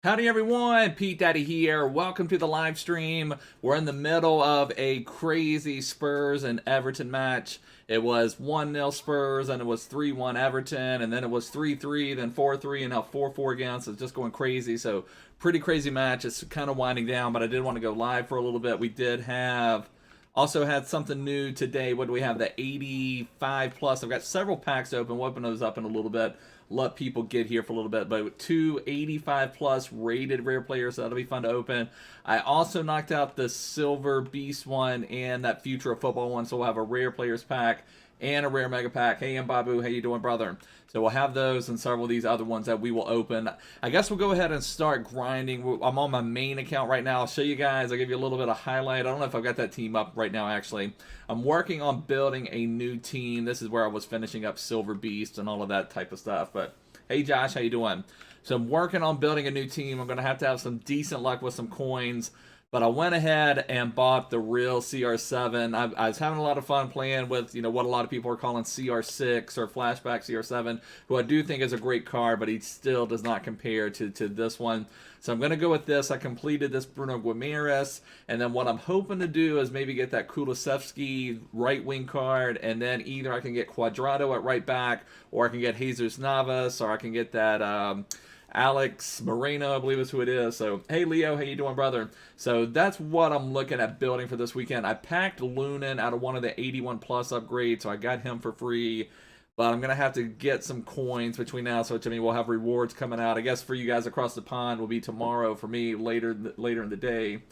Howdy everyone, Pete Daddy here. Welcome to the live stream. We're in the middle of a crazy Spurs and Everton match. It was 1-0 Spurs, and it was 3-1 Everton, and then it was 3-3, then 4-3, and now 4-4 again, so it's just going crazy. So pretty crazy match. It's kind of winding down, but I did want to go live for a little bit. We did have also had something new today. What do we have? The 85 plus. I've got several packs open. We'll open those up in a little bit. Let people get here for a little bit. But with two 85 plus rated rare players, so that'll be fun to open. I also knocked out the Silver Beast one and that Future of Football one. So we'll have a rare players pack and a rare mega pack. Hey, Mbappe, how you doing, brother? So we'll have those and several of these other ones that we will open. I guess we'll go ahead and start grinding. I'm on my main account right now. I'll show you guys. I'll give you a little bit of highlight. I don't know if I've got that team up right now, actually. I'm working on building a new team. This is where I was finishing up Silver Beast and all of that type of stuff. But hey, Josh, how you doing? So I'm working on building a new team. I'm going to have some decent luck with some coins. But I went ahead and bought the real CR7. I was having a lot of fun playing with, what a lot of people are calling CR6 or Flashback CR7, who I do think is a great card, but he still does not compare to this one. So I'm going to go with this. I completed this Bruno Guimaraes, and then what I'm hoping to do is maybe get that Kulusevski right wing card, and then either I can get Cuadrado at right back, or I can get Jesus Navas, or I can get that... Alex Moreno, I believe is who it is. So, hey Leo, how you doing, brother? So that's what I'm looking at building for this weekend. I packed Lunin out of one of the 81 plus upgrades, so I got him for free. But I'm gonna have to get some coins between now, so to me we'll have rewards coming out. I guess for you guys across the pond will be tomorrow. For me, later in the day.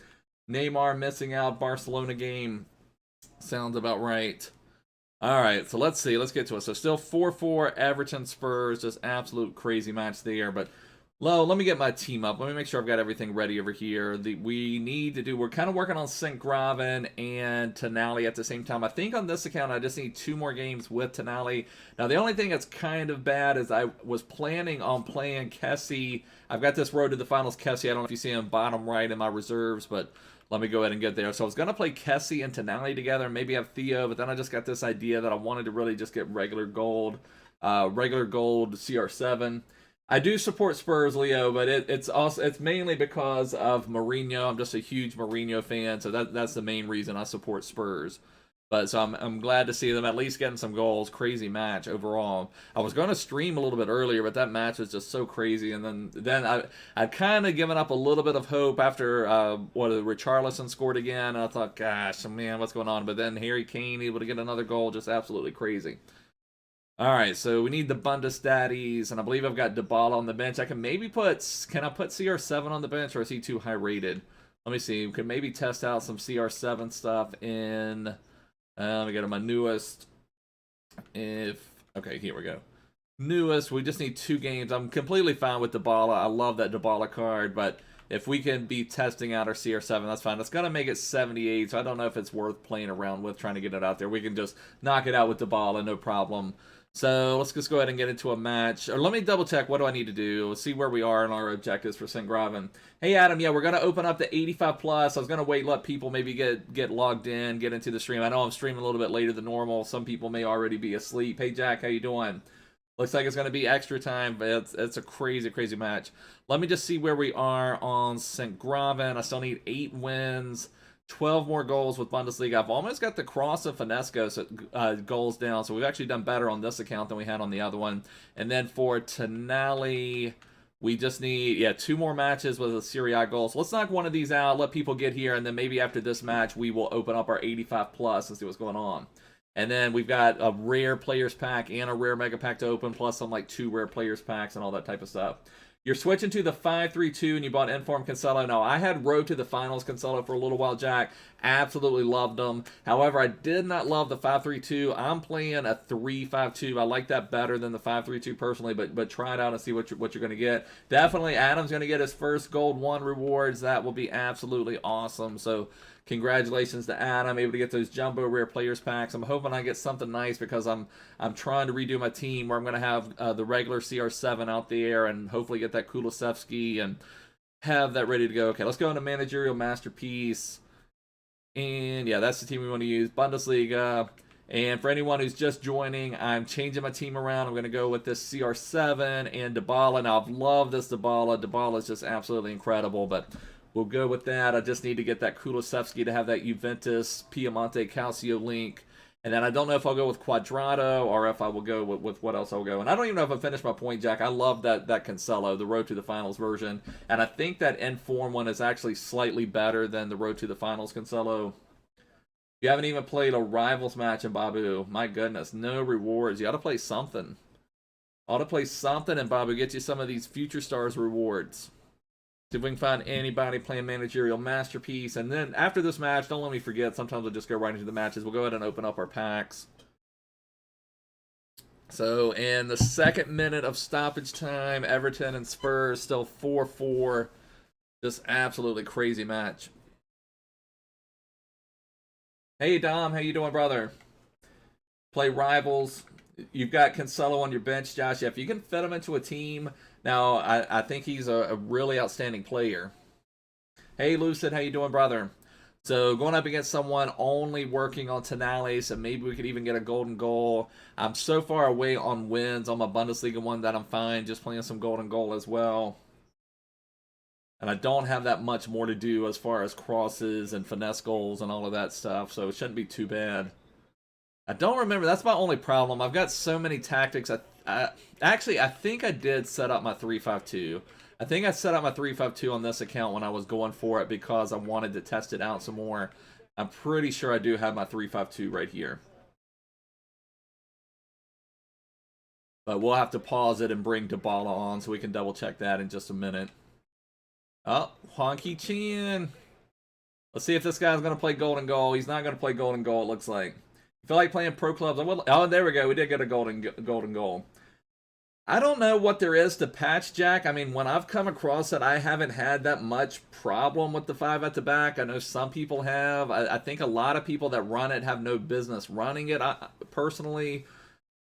Neymar missing out Barcelona game. Sounds about right. All right, so let's see. Let's get to it. So still 4-4 Everton Spurs, just absolute crazy match there. But let me get my team up. Let me make sure I've got everything ready over here. We're kind of working on Sinkgraven and Tonali at the same time. I think on this account, I just need 2 more games with Tonali. Now, the only thing that's kind of bad is I was planning on playing Kessie. I've got this Road to the Finals Kessie. I don't know if you see him bottom right in my reserves, but let me go ahead and get there. So I was going to play Kessie and Tonali together, maybe have Theo, but then I just got this idea that I wanted to really just get regular gold CR7. I do support Spurs, Leo, but it's mainly because of Mourinho. I'm just a huge Mourinho fan, so that's the main reason I support Spurs. But so I'm glad to see them at least getting some goals. Crazy match overall. I was going to stream a little bit earlier, but that match was just so crazy. And then I'd kind of given up a little bit of hope after Richarlison scored again. And I thought, gosh, man, what's going on? But then Harry Kane able to get another goal, just absolutely crazy. All right, so we need the Bundesdaddies, and I believe I've got Dybala on the bench. Can I put CR7 on the bench, or is he too high rated? Let me see. We could maybe test out some CR7 stuff in. Let me go to my newest. Okay, here we go. Newest. We just need 2 games. I'm completely fine with Dybala. I love that Dybala card, but if we can be testing out our CR7, that's fine. It's gonna make it 78, so I don't know if it's worth playing around with trying to get it out there. We can just knock it out with Dybala, no problem. So let's just go ahead and get into a match. Or let me double check. What do I need to do? Let's see where we are in our objectives for Sinkgraven. Hey, Adam. Yeah, we're going to open up the 85 plus. I was going to wait, let people maybe get logged in, get into the stream. I know I'm streaming a little bit later than normal. Some people may already be asleep. Hey, Jack. How you doing? Looks like it's going to be extra time, but it's a crazy, crazy match. Let me just see where we are on Sinkgraven. I still need 8 wins. 12 more goals with Bundesliga. I've almost got the Cross and Finesco goals down, so we've actually done better on this account than we had on the other one. And then for Tonali, we just need, 2 more matches with the Serie A goals. So let's knock one of these out, let people get here, and then maybe after this match, we will open up our 85 plus and see what's going on. And then we've got a rare players pack and a rare mega pack to open, plus some 2 rare players packs and all that type of stuff. You're switching to the 5-3-2 and you bought Inform Cancelo. No, I had Road to the Finals Cancelo for a little while, Jack. Absolutely loved them. However, I did not love the 5-3-2. I'm playing a 3-5-2. I like that better than the 5-3-2 personally, but try it out and see what you're going to get. Definitely, Adam's going to get his first Gold 1 rewards. That will be absolutely awesome. So congratulations to Adam, able to get those jumbo rare players packs. I'm hoping I get something nice because I'm trying to redo my team where I'm going to have the regular CR7 out there and hopefully get that Kulusevski and have that ready to go. Okay, let's go into Managerial Masterpiece. And yeah, that's the team we want to use. Bundesliga. And for anyone who's just joining, I'm changing my team around. I'm going to go with this CR7 and Dybala. Now, I've loved this Dybala. Dybala is just absolutely incredible, but we'll go with that. I just need to get that Kulusevski to have that Juventus Piemonte Calcio link. And then I don't know if I'll go with Quadrado or if I will go with what else I'll go. And I don't even know if I finished my point, Jack. I love that Cancelo, the Road to the Finals version. And I think that Inform one is actually slightly better than the Road to the Finals Cancelo. You haven't even played a Rivals match in Babu. My goodness, no rewards. You ought to play something. Ought to play something in Babu. Get you some of these Future Stars rewards. See if we can find anybody playing Managerial Masterpiece. And then after this match, don't let me forget, sometimes I'll just go right into the matches. We'll go ahead and open up our packs. So, in the second minute of stoppage time, Everton and Spurs still 4-4. Just absolutely crazy match. Hey, Dom. How you doing, brother? Play Rivals. You've got Cancelo on your bench, Josh. If you can fit him into a team, now I think he's a really outstanding player. Hey, Lucid. How you doing, brother? So going up against someone only working on Tonali, so maybe we could even get a golden goal. I'm so far away on wins on my Bundesliga one that I'm fine just playing some golden goal as well. And I don't have that much more to do as far as crosses and finesse goals and all of that stuff, so it shouldn't be too bad. I don't remember. That's my only problem. I've got so many tactics. Actually, I think I did set up my 3-5-2. I think I set up my 3-5-2 on this account when I was going for it because I wanted to test it out some more. I'm pretty sure I do have my 3-5-2 right here. But we'll have to pause it and bring Dybala on so we can double check that in just a minute. Oh, Honky Chin. Let's see if this guy's going to play golden goal. He's not going to play golden goal, it looks like. I feel like playing pro clubs. Oh, there we go. We did get a golden goal. I don't know what there is to patch, Jack. I mean, when I've come across it, I haven't had that much problem with the 5 at the back. I know some people have. I think a lot of people that run it have no business running it, personally.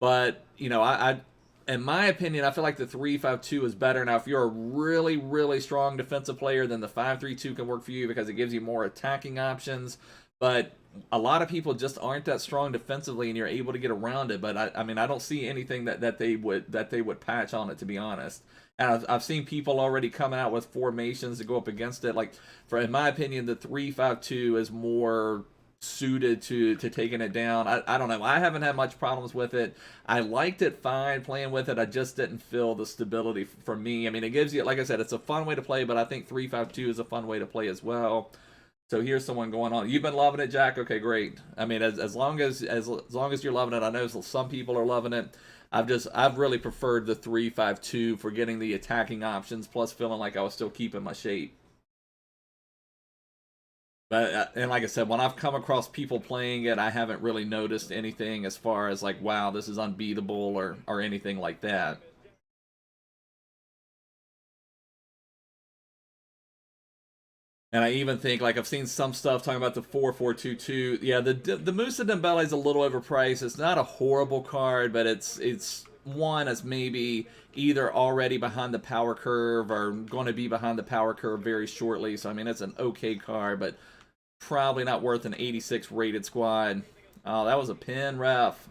But, you know, in my opinion, I feel like the 3-5-2 is better. Now, if you're a really, really strong defensive player, then the 5-3-2 can work for you because it gives you more attacking options. But a lot of people just aren't that strong defensively, and you're able to get around it. But I mean, I don't see anything that they would patch on it, to be honest. And I've seen people already coming out with formations to go up against it. Like, in my opinion, the 3-5-2 is more suited to taking it down. I don't know. I haven't had much problems with it. I liked it fine playing with it. I just didn't feel the stability for me. I mean, it gives you, like I said, it's a fun way to play, but I think 3-5-2 is a fun way to play as well. So here's someone going on. You've been loving it, Jack? Okay, great. I mean, as long as you're loving it, I know some people are loving it. I've really preferred the 3-5-2 for getting the attacking options, plus feeling like I was still keeping my shape. But, and like I said, when I've come across people playing it, I haven't really noticed anything as far as like, wow, this is unbeatable or anything like that. And I even think, like, I've seen some stuff talking about the 4-4-2-2. Yeah, the Moussa Dembele is a little overpriced. It's not a horrible card, but it's one that's maybe either already behind the power curve or going to be behind the power curve very shortly. So, I mean, it's an okay card, but probably not worth an 86 rated squad. Oh, that was a pin, ref.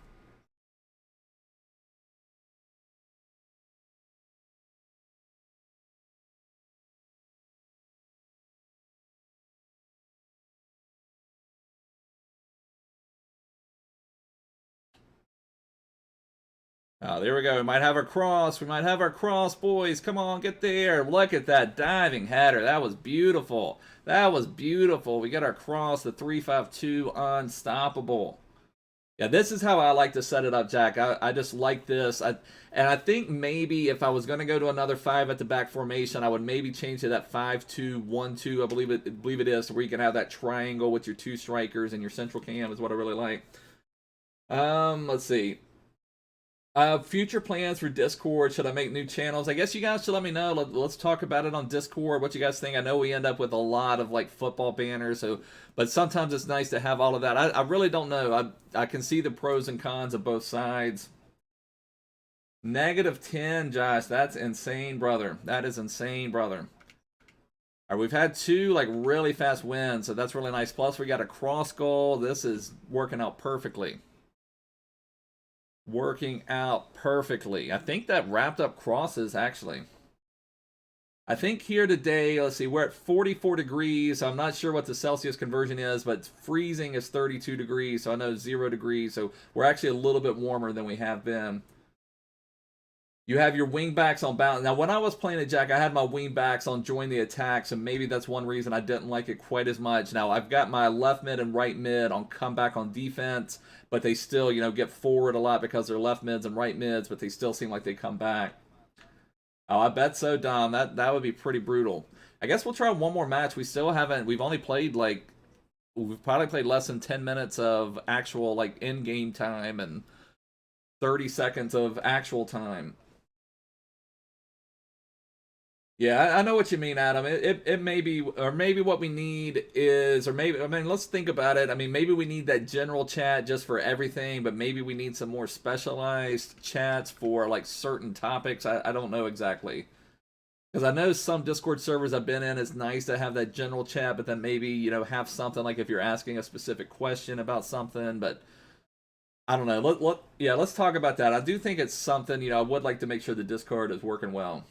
Oh, there we go. We might have our cross. We might have our cross, boys. Come on, get there. Look at that diving header. That was beautiful. That was beautiful. We got our cross, the 3-5-2, unstoppable. Yeah, this is how I like to set it up, Jack. I just like this. And I think maybe if I was going to go to another 5 at the back formation, I would maybe change to that 5-2-1-2. I believe it is, where you can have that triangle with your 2 strikers and your central cam is what I really like. Let's see. Future plans for Discord. Should I make new channels? I guess you guys should let me know. Let's talk about it on Discord. What you guys think? I know we end up with a lot of like football banners, but sometimes it's nice to have all of that. I really don't know. I can see the pros and cons of both sides. -10, Josh. That's insane, brother. That is insane, brother. All right, we've had 2 like really fast wins, so that's really nice. Plus, we got a cross goal. This is working out perfectly. working out perfectly. I think that wrapped up crosses, actually. I think here today, let's see, we're at 44 degrees. I'm not sure what the Celsius conversion is, but freezing is 32 degrees, so I know 0 degrees. So we're actually a little bit warmer than we have been. You have your wing backs on balance. Now, when I was playing at Jack, I had my wing backs on join the attacks, and maybe that's one reason I didn't like it quite as much. Now, I've got my left mid and right mid on comeback on defense, but they still, get forward a lot because they're left mids and right mids, but they still seem like they come back. Oh, I bet so, Dom. That would be pretty brutal. I guess we'll try one more match. We still haven't. We've only played we've probably played less than 10 minutes of actual in-game time and 30 seconds of actual time. Yeah, I know what you mean, Adam. It may be, or maybe what we need is, or maybe, I mean, let's think about it. I mean, maybe we need that general chat just for everything, but maybe we need some more specialized chats for certain topics. I don't know exactly. Because I know some Discord servers I've been in, it's nice to have that general chat, but then maybe, have something like if you're asking a specific question about something, but I don't know. Yeah, let's talk about that. I do think it's something, I would like to make sure the Discord is working well.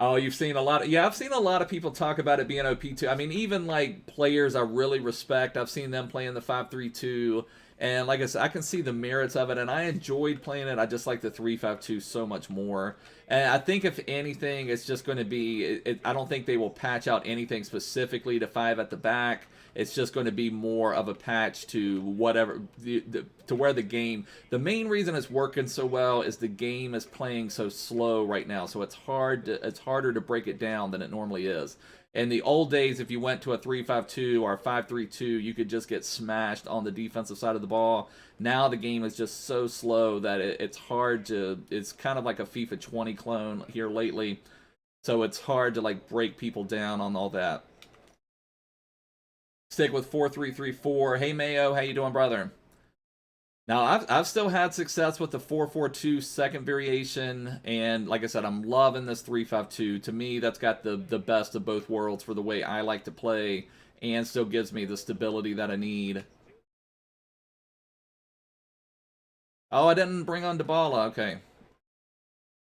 Oh, you've seen a lot of, yeah, I've seen a lot of people talk about it being OP too. I mean, even players I really respect, I've seen them playing the 5-3-2, and like I said, I can see the merits of it, and I enjoyed playing it. I just like the 3-5-2 so much more. And I think if anything, it's just going to be, I don't think they will patch out anything specifically to 5 at the back. It's just going to be more of a patch to whatever, to where the game, the main reason it's working so well is the game is playing so slow right now. So it's harder to break it down than it normally is. In the old days, if you went to a 3-5-2 or a 5-3-2, you could just get smashed on the defensive side of the ball. Now the game is just so slow that it's hard to, it's kind of like a FIFA 20 clone here lately. So it's hard to break people down on all that. Stick with 4-3-3-4. Hey Mayo, how you doing, brother? Now I've still had success with the 4-4-2 second variation, and like I said, I'm loving this 3-5-2. To me, that's got the best of both worlds for the way I like to play, and still gives me the stability that I need. Oh, I didn't bring on Dybala. Okay,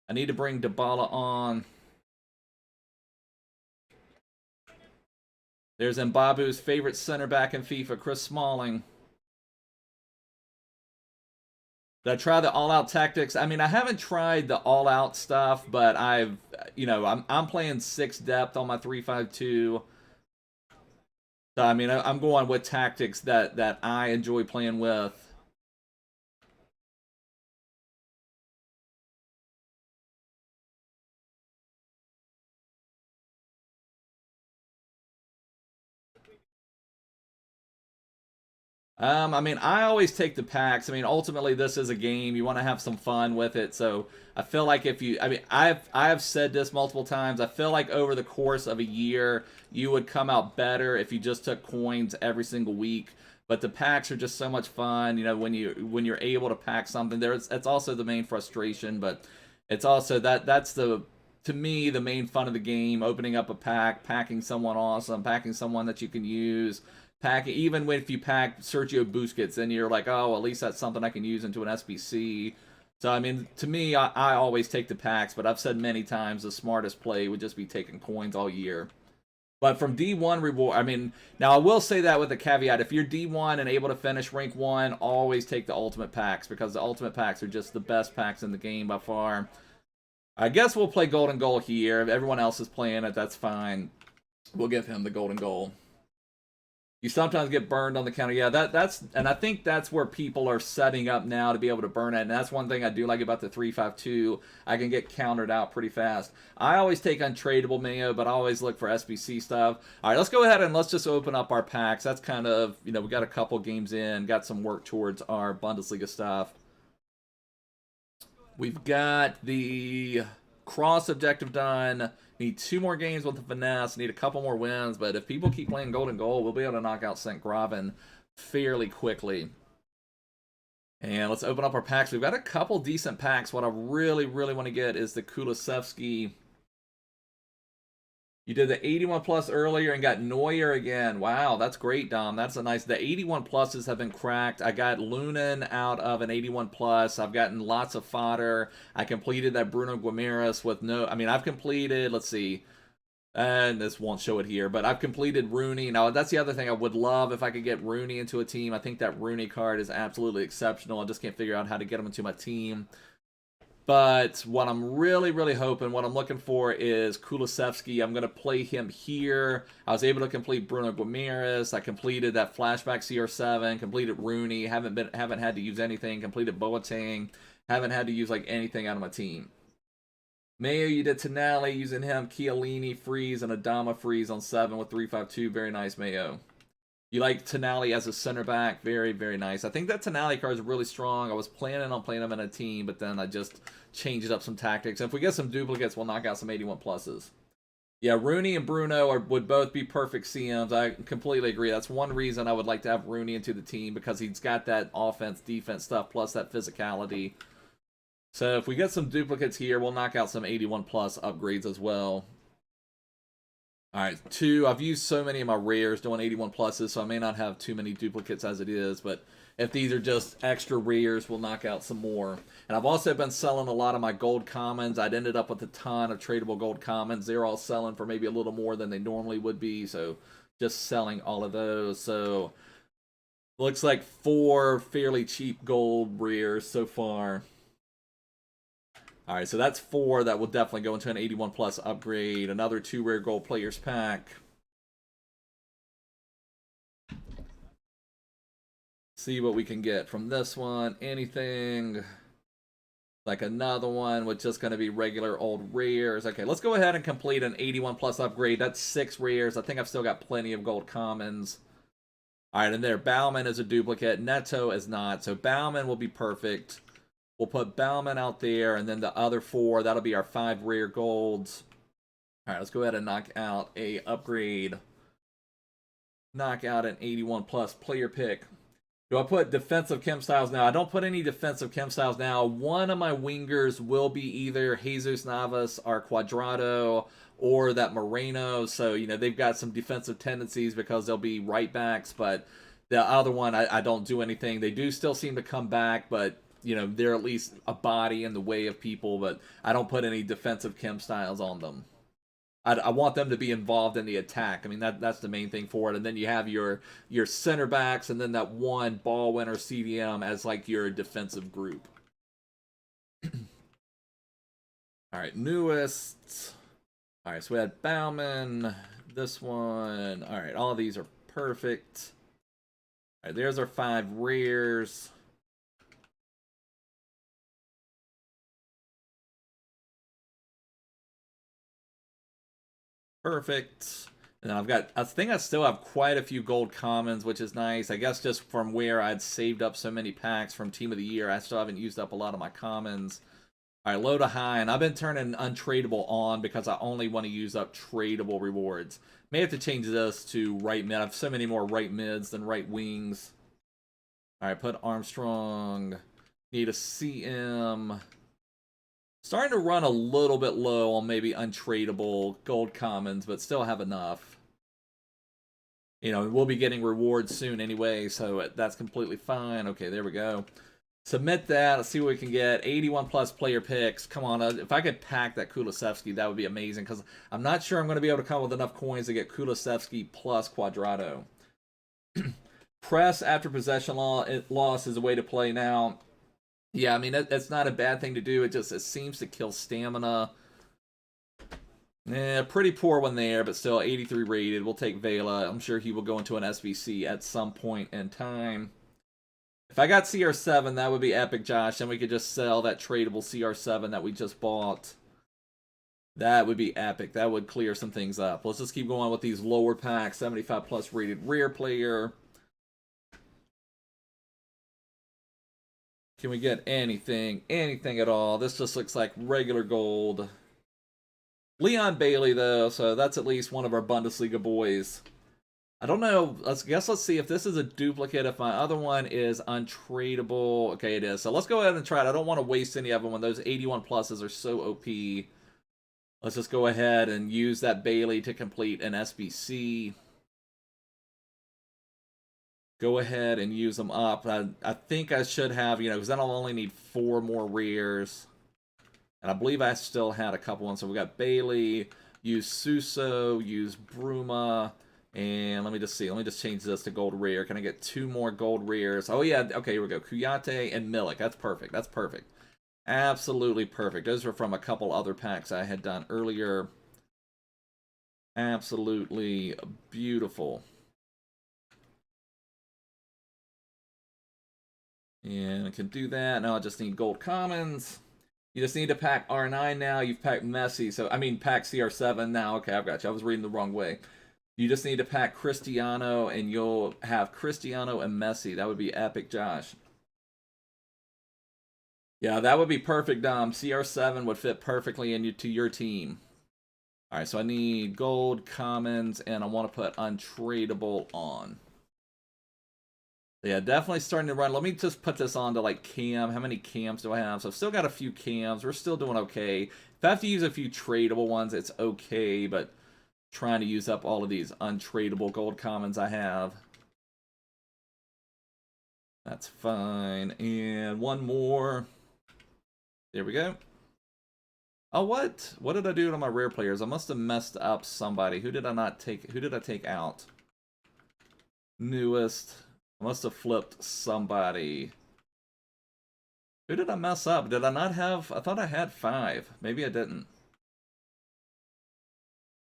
I need to bring Dybala on. There's Mbabu's favorite center back in FIFA, Chris Smalling. Did I try the all-out tactics? I mean, I haven't tried the all-out stuff, but I'm playing 6 depth on my 3-5-2. So I mean, I'm going with tactics that I enjoy playing with. I mean, I always take the packs. I mean, ultimately, this is a game. You want to have some fun with it. So I feel like if you, I mean, I've said this multiple times. I feel like over the course of a year, you would come out better if you just took coins every single week. But the packs are just so much fun. When you're able to pack something, it's also the main frustration, but it's also that's to me the main fun of the game. Opening up a pack, packing someone awesome, packing someone that you can use. Pack even if you pack Sergio Busquets, then you're like, oh, at least that's something I can use into an SBC. So I mean, to me, I always take the packs, but I've said many times the smartest play would just be taking coins all year. But from D1 reward, I mean, now I will say that with a caveat: if you're D1 and able to finish rank 1, always take the ultimate packs, because the ultimate packs are just the best packs in the game by far. I guess we'll play golden goal here. If everyone else is playing it, that's fine. We'll give him the golden goal. You sometimes get burned on the counter. Yeah, and I think that's where people are setting up now to be able to burn it. And that's one thing I do like about the 3-5-2. I can get countered out pretty fast. I always take untradeable Mayo, but I always look for SBC stuff. All right, let's go ahead and let's just open up our packs. That's kind of, we got a couple games in, got some work towards our Bundesliga stuff. We've got the cross objective done. Need 2 more games with the finesse. Need a couple more wins. But if people keep playing golden goal, we'll be able to knock out Sinkgraven fairly quickly. And let's open up our packs. We've got a couple decent packs. What I really, really want to get is the Kulusevski You did the 81 plus earlier and got Neuer again. Wow, that's great, Dom. That's a nice. The 81 pluses have been cracked. I got Lunin out of an 81 plus. I've gotten lots of fodder. I completed that Bruno Guimaraes with no. I mean, I've completed. Let's see. And this won't show it here, but I've completed Rooney. Now, that's the other thing I would love if I could get Rooney into a team. I think that Rooney card is absolutely exceptional. I just can't figure out how to get him into my team. But what I'm really hoping, what I'm looking for is Kulusevski. I'm going to play him here. I was able to complete Bruno Guimaraes. I completed that flashback CR7, completed Rooney. Haven't had to use anything. Completed Boateng. Haven't had to use like anything out of my team. Mayo, you did Tonali using him. Chiellini freeze and Adama freeze on 7 with 352. Very nice, Mayo. You like Tonali as a center back. Very nice. I think that Tonali card is really strong. I was planning on playing him in a team, but then I just changed up some tactics. And if we get some duplicates, we'll knock out some 81 pluses. Yeah, Rooney and Bruno would both be perfect CMs. I completely agree. That's one reason I would like to have Rooney into the team, because he's got that offense, defense stuff, plus that physicality. So if we get some duplicates here, we'll knock out some 81 plus upgrades as well. Alright, 2. I've used so many of my rares doing 81 pluses, so I may not have too many duplicates as it is, but if these are just extra rares, we'll knock out some more. And I've also been selling a lot of my gold commons. I'd ended up with a ton of tradable gold commons. They're all selling for maybe a little more than they normally would be, so just selling all of those. So looks like 4 fairly cheap gold rares so far. Alright, so that's 4 that will definitely go into an 81 plus upgrade. Another 2 rare gold players pack. See what we can get from this one. Anything like another one with just going to be regular old rares. Okay, let's go ahead and complete an 81 plus upgrade. That's 6 rares. I think I've still got plenty of gold commons. Alright, and there, Bauman is a duplicate. Neto is not. So Bauman will be perfect. We'll put Bauman out there, and then the other 4, that'll be our 5 rare golds. Alright, let's go ahead and knock out a upgrade. Knock out an 81 plus player pick. Do I put defensive chem styles now? I don't put any defensive chem styles now. One of my wingers will be either Jesus Navas or Cuadrado or that Moreno. So, you know, they've got some defensive tendencies because they'll be right backs, but the other one, I don't do anything. They do still seem to come back, but you know, they're at least a body in the way of people, but I don't put any defensive chem styles on them. I want them to be involved in the attack. I mean, that's the main thing for it. And then you have your center backs, and then that one ball winner CDM as like your defensive group. All right, newest. All right, so we had Bauman, this one. All right, all of these are perfect. All right, there's our 5 rares. Perfect. And then I think I still have quite a few gold commons, which is nice. I guess just from where I'd saved up so many packs from Team of the Year, I still haven't used up a lot of my commons. All right, low to high, and I've been turning untradeable on because I only want to use up tradable rewards. May have to change this to right mid. I have so many more right mids than right wings. All right, put Armstrong. Need a CM. Starting to run a little bit low on maybe untradeable gold commons, but still have enough. You know, we'll be getting rewards soon anyway, so that's completely fine. Okay, there we go. Submit that. Let's see what we can get. 81 plus player picks. Come on, if I could pack that Kulusevski, that would be amazing, because I'm not sure I'm going to be able to come with enough coins to get Kulusevski plus Cuadrado. Press after possession loss is a way to play now. Yeah, I mean, that's not a bad thing to do. It seems to kill stamina. Yeah, pretty poor one there, but still 83 rated. We'll take Vela. I'm sure he will go into an SBC at some point in time. If I got CR7, that would be epic, Josh. Then we could just sell that tradable CR7 that we just bought. That would be epic. That would clear some things up. Let's just keep going with these lower packs. 75 plus rated rare player. Can we get anything? Anything at all? This just looks like regular gold. Leon Bailey, though, so that's at least one of our Bundesliga boys. I don't know. Let's see if this is a duplicate. If my other one is untradeable. Okay, it is. So let's go ahead and try it. I don't want to waste any of them when those 81 pluses are so OP. Let's just go ahead and use that Bailey to complete an SBC. Go ahead and use them up. I think I should have, because then I'll only need 4 more rares. And I believe I still had a couple ones. So we got Bailey, use Suso, use Bruma, and let me just see. Let me just change this to gold rare. Can I get 2 more gold rares? Oh, yeah. Okay, here we go. Kuyate and Milik. That's perfect. That's perfect. Absolutely perfect. Those were from a couple other packs I had done earlier. Absolutely beautiful. And I can do that. Now I just need gold commons. You just need to pack R9 now. You've packed Messi. So, I mean, pack CR7 now. Okay, I've got you. I was reading the wrong way. You just need to pack Cristiano, and you'll have Cristiano and Messi. That would be epic, Josh. Yeah, that would be perfect, Dom. CR7 would fit perfectly into your team. All right, so I need gold, commons, and I want to put untradeable on. Yeah, definitely starting to run. Let me just put this on to, like, cam. How many cams do I have? So I've still got a few cams. We're still doing okay. If I have to use a few tradable ones, it's okay, but trying to use up all of these untradeable gold commons I have. That's fine. And one more. There we go. Oh, what? What did I do to my rare players? I must have messed up somebody. Who did I not take? Who did I take out? Newest. I must have flipped somebody. Who did I mess up? Did I not have... I thought I had 5. Maybe I didn't.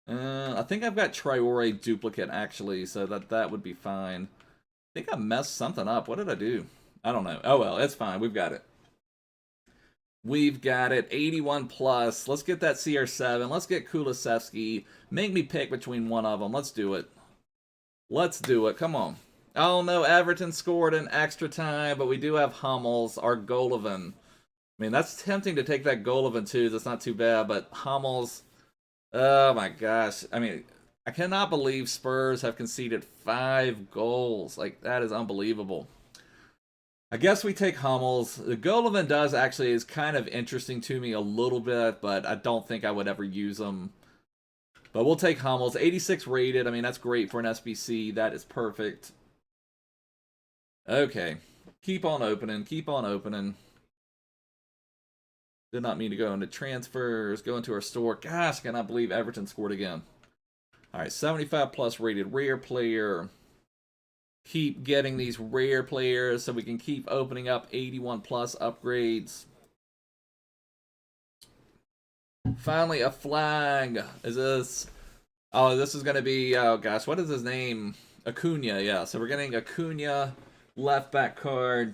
I think I've got Traore duplicate, actually, so that would be fine. I think I messed something up. What did I do? I don't know. Oh, well, it's fine. We've got it. We've got it. 81 plus. Let's get that CR7. Let's get Kulusevski. Make me pick between one of them. Let's do it. Let's do it. Come on. Oh, no. Everton scored in extra time, but we do have Hummels, our Golovin. I mean, that's tempting to take that Golovin, too. That's not too bad, but Hummels... Oh, my gosh. I mean, I cannot believe Spurs have conceded 5 goals. Like, that is unbelievable. I guess we take Hummels. The Golovin is kind of interesting to me a little bit, but I don't think I would ever use him. But we'll take Hummels. 86 rated. I mean, that's great for an SBC. That is perfect. Okay. Keep on opening. Keep on opening. Did not mean to go into transfers. Go into our store. Gosh, I cannot believe Everton scored again. All right, 75 plus rated rare player. Keep getting these rare players so we can keep opening up 81 plus upgrades. Finally, a flag. Is this... Oh, this is going to be... Oh, gosh, what is his name? Acuna, yeah. So we're getting Acuna, left back card.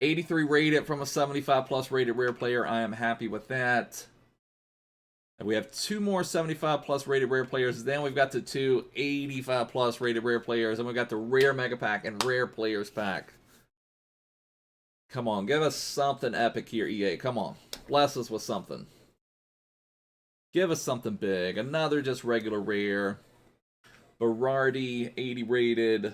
83 rated from a 75 plus rated rare player. I am happy with that. And we have 2 more 75 plus rated rare players. Then we've got the 2 85 plus rated rare players. And we've got the rare mega pack and rare players pack. Come on, give us something epic here, EA. Come on. Bless us with something. Give us something big. Another just regular rare. Berardi, 80 rated.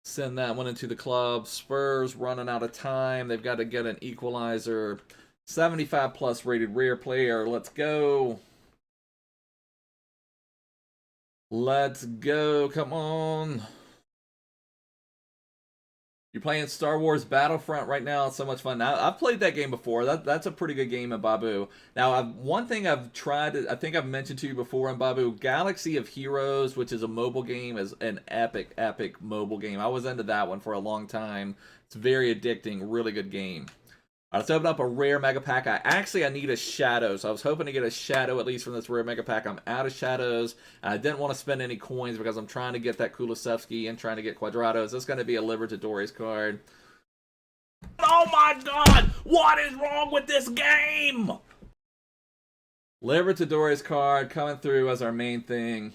Send that one into the club. Spurs running out of time. They've got to get an equalizer. 75 plus rated rare player. Let's go. Let's go. Come on. You're playing Star Wars Battlefront right now. It's so much fun. Now, I've played that game before. That's a pretty good game in Babu. Now, one thing I've tried, I think I've mentioned to you before in Babu, Galaxy of Heroes, which is a mobile game, is an epic, epic mobile game. I was into that one for a long time. It's very addicting. Really good game. All right, let's open up a rare mega pack. I need a shadow, so I was hoping to get a shadow at least from this rare mega pack. I'm out of shadows. I didn't want to spend any coins because I'm trying to get that Kulusevski and trying to get Cuadrados. This is going to be a Libertadores card. Oh my god! What is wrong with this game? Libertadores card coming through as our main thing.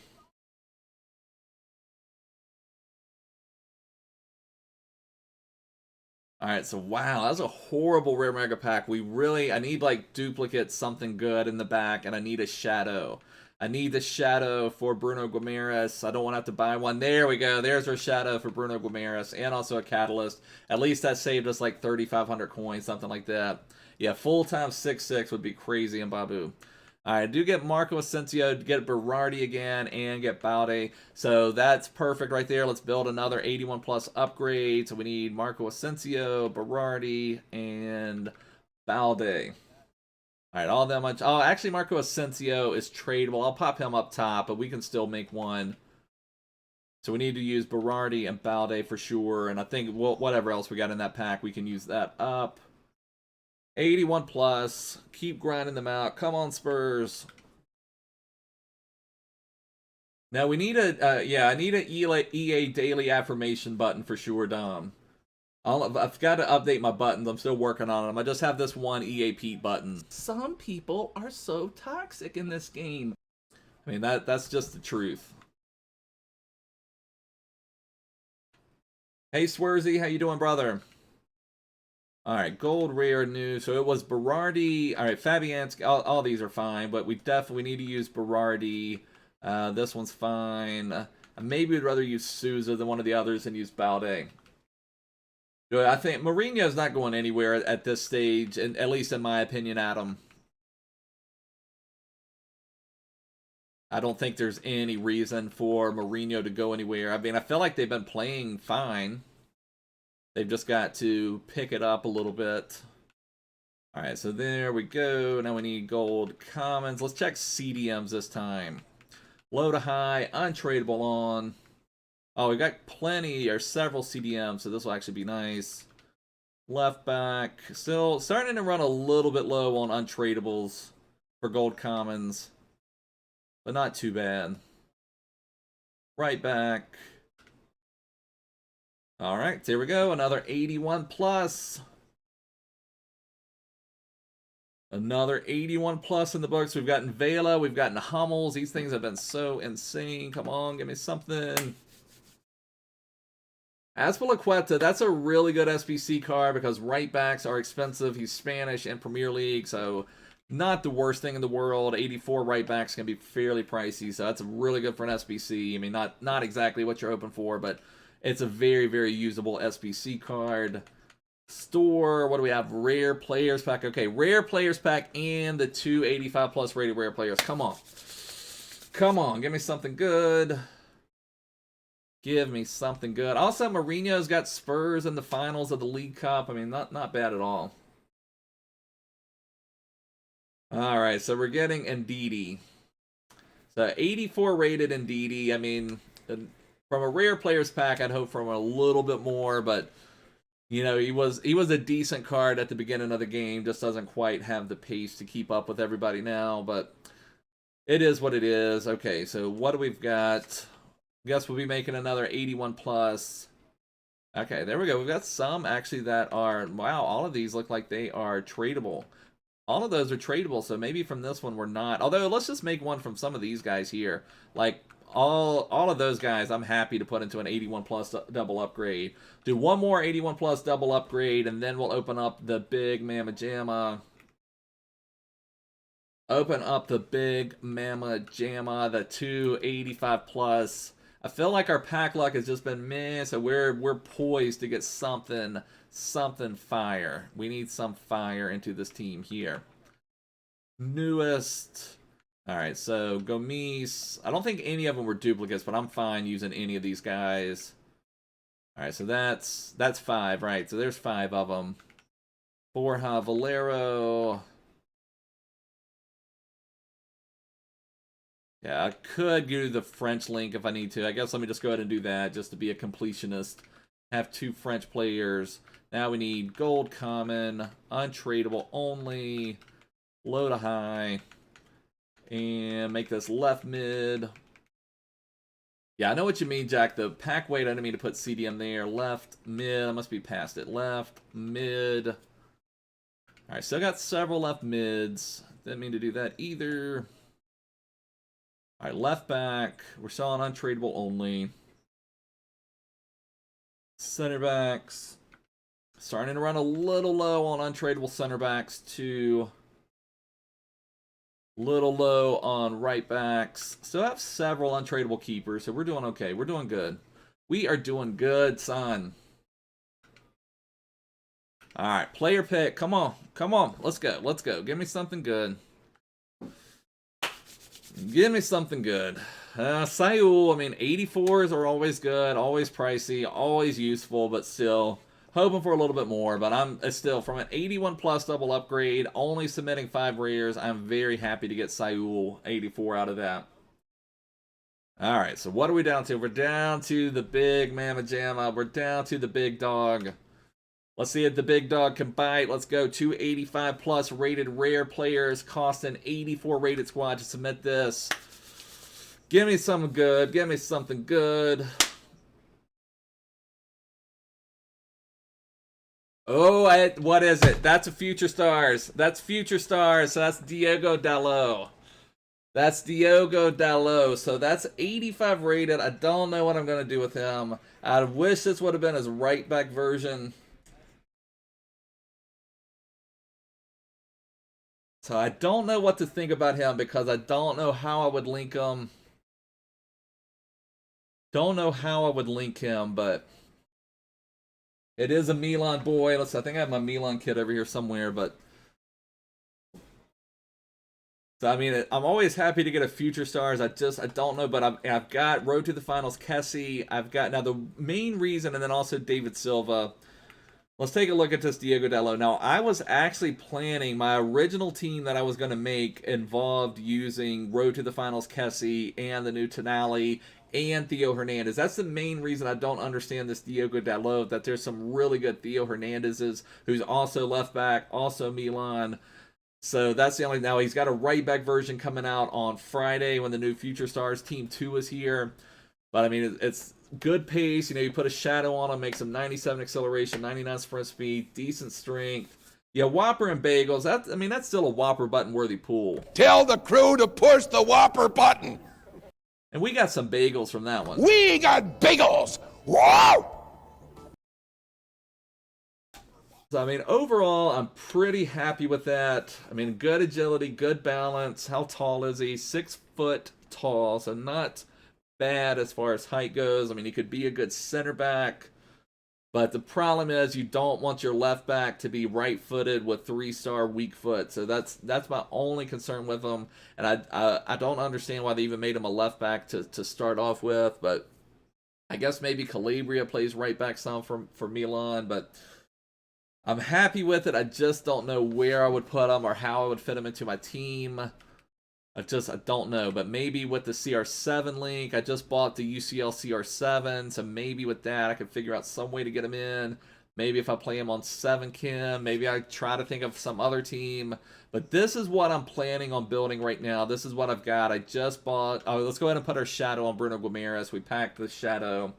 Alright, so wow, that was a horrible rare mega pack. I need like duplicates, something good in the back, and I need a shadow. I need the shadow for Bruno Guimaraes. I don't want to have to buy one. There we go. There's our shadow for Bruno Guimaraes, and also a catalyst. At least that saved us like 3,500 coins, something like that. Yeah, full-time 6-6 would be crazy in Babu. All right, I do get Marco Asensio, get Berardi again, and get Balde. So that's perfect right there. Let's build another 81 plus upgrade. So we need Marco Asensio, Berardi, and Balde. All right, all that much. Oh, actually, Marco Asensio is tradable. I'll pop him up top, but we can still make one. So we need to use Berardi and Balde for sure. And I think whatever else we got in that pack, we can use that up. 81 plus. Keep grinding them out. Come on, Spurs. Now we need a, I need an EA daily affirmation button for sure, Dom. I've got to update my buttons. I'm still working on them. I just have this one EA Pete button. Some people are so toxic in this game. I mean, that's just the truth. Hey, Swersy, how you doing, brother? All right, gold rare new. So it was Berardi. All right, Fabianski. All these are fine, but we definitely need to use Berardi. This one's fine. Maybe we'd rather use Souza than one of the others and use Balde. I think Mourinho's not going anywhere at this stage, and at least in my opinion, Adam. I don't think there's any reason for Mourinho to go anywhere. I mean, I feel like they've been playing fine. They've just got to pick it up a little bit. All right, so there we go. Now we need gold commons. Let's check CDMs this time. Low to high, untradeable on. Oh, we got plenty or several CDMs, so this will actually be nice. Left back. Still starting to run a little bit low on untradables for gold commons, but not too bad. Right back. All right, there we go. Another 81 plus. Another 81 plus in the books. We've gotten Vela. We've gotten Hummels. These things have been so insane. Come on, give me something. Azpilicueta, that's a really good SBC card because right backs are expensive. He's Spanish and Premier League, so not the worst thing in the world. 84 right backs can be fairly pricey, so that's really good for an SBC. I mean, not exactly what you're hoping for, but it's a very, very usable SBC card. Store, what do we have? Rare Players Pack. Okay, Rare Players Pack and the 285 plus rated Rare Players. Come on. Come on, give me something good. Give me something good. Also, Mourinho's got Spurs in the finals of the League Cup. I mean, not bad at all. All right, so we're getting Ndidi. So 84 rated Ndidi. I mean, from a Rare Players Pack, I'd hope for a little bit more, but you know, he was a decent card at the beginning of the game. Just doesn't quite have the pace to keep up with everybody now, but it is what it is. Okay, so what do we've got? Guess we'll be making another 81 plus. Okay, there we go. We've got some actually that are, wow, all of these look like they are tradable. All of those are tradable, so maybe from this one we're not. Although, let's just make one from some of these guys here. Like, all of those guys, I'm happy to put into an 81 plus double upgrade. Do one more 81 plus double upgrade, and then we'll open up the big Mama Jamma. Open up the big Mama Jamma, the 285 plus. I feel like our pack luck has just been meh, so we're poised to get something fire. We need some fire into this team here. Newest. All right, so Gomez. I don't think any of them were duplicates, but I'm fine using any of these guys. All right, so that's 5, right? So there's 5 of them. Borja Valero. Yeah, I could do the French link if I need to. I guess let me just go ahead and do that just to be a completionist. Have 2 French players. Now we need gold common, untradeable only, low to high, and make this left mid. Yeah, I know what you mean, Jack. The pack weight, I didn't mean to put CDM there. Left, mid, I must be past it. Left, mid. All right, still got several left mids. Didn't mean to do that either. All right, left back. We're selling untradeable only. Center backs. Starting to run a little low on untradeable center backs too. Little low on right backs. Still have several untradeable keepers, so we're doing okay. We're doing good. We are doing good, son. All right, player pick. Come on. Come on. Let's go. Let's go. Give me something good. Give me something good. Sayul, I mean, 84s are always good, always pricey, always useful, but still hoping for a little bit more. But I'm still, from an 81 plus double upgrade, only submitting 5 rares, I'm very happy to get Sayul 84 out of that. All right, so what are we down to? We're down to the big Mama Jamma. We're down to the big dog. Let's see if the big dog can bite. Let's go. 285 plus rated rare players cost an 84 rated squad to submit this. Give me something good. Give me something good. Oh, what is it? That's a Future Stars. That's Future Stars. So that's Diogo Dalot. That's Diogo Dalot. So that's 85 rated. I don't know what I'm going to do with him. I wish this would have been his right back version. So I don't know what to think about him because I don't know how I would link him. Don't know how I would link him, but it is a Milan boy. I think I have my Milan kit over here somewhere, but so I mean, I'm always happy to get a Future Stars. I don't know, but I've got Road to the Finals Kessie. I've got now the main reason, and then also David Silva. Let's take a look at this Diogo Dalot. Now, I was actually planning, my original team that I was going to make involved using Road to the Finals Kessie and the new Tonali and Theo Hernandez. That's the main reason I don't understand this Diogo Dalot, that there's some really good Theo Hernandezes, who's also left back, also Milan. So that's the only... Now, he's got a right back version coming out on Friday when the new Future Stars Team 2 is here. But, I mean, it's good pace. You know, you put a shadow on him, makes him 97 acceleration, 99 sprint speed, decent strength. Yeah, Whopper and Bagels. I mean, that's still a Whopper button worthy pool. Tell the crew to push the Whopper button. And we got some bagels from that one. We got bagels. Whoa! So, I mean, overall, I'm pretty happy with that. I mean, good agility, good balance. How tall is he? 6 foot tall, so not bad as far as height goes. I mean, he could be a good center back, but the problem is you don't want your left back to be right-footed with 3-star weak foot. So that's my only concern with him, and I don't understand why they even made him a left back to start off with. But I guess maybe Calabria plays right back some for Milan, but I'm happy with it. I just don't know where I would put him or how I would fit him into my team. I don't know, but maybe with the CR7 link, I just bought the UCL CR7, so maybe with that I could figure out some way to get him in. Maybe if I play him on 7 Kim, maybe I try to think of some other team. But this is what I'm planning on building right now. This is what I've got. I just bought... Oh, let's go ahead and put our shadow on Bruno Guimaraes. We packed the shadow.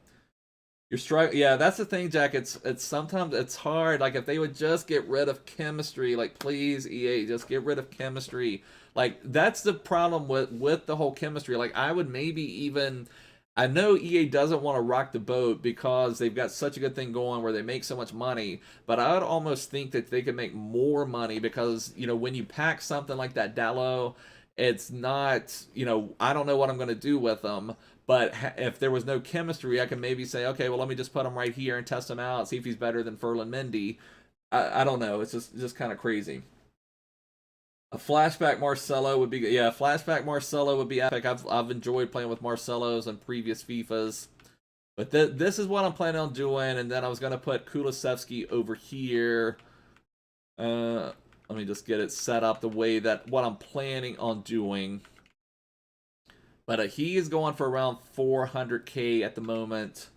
Yeah, that's the thing, Jack. It's sometimes it's hard. Like, if they would just get rid of chemistry, like, please, EA, just get rid of chemistry. Like, that's the problem with the whole chemistry. Like, I would maybe even... I know EA doesn't want to rock the boat because they've got such a good thing going where they make so much money, but I would almost think that they could make more money because, you know, when you pack something like that Dalot, it's not, you know, I don't know what I'm going to do with them. But if there was no chemistry, I can maybe say, okay, well, let me just put him right here and test him out, see if he's better than Ferland Mendy. I don't know. It's just kind of crazy. A flashback Marcelo would be... Yeah, flashback Marcelo would be epic. I've enjoyed playing with Marcelos in previous FIFAs. But this is what I'm planning on doing. And then I was going to put Kulusevski over here. Let me just get it set up the way that... What I'm planning on doing... But he is going for around 400k at the moment.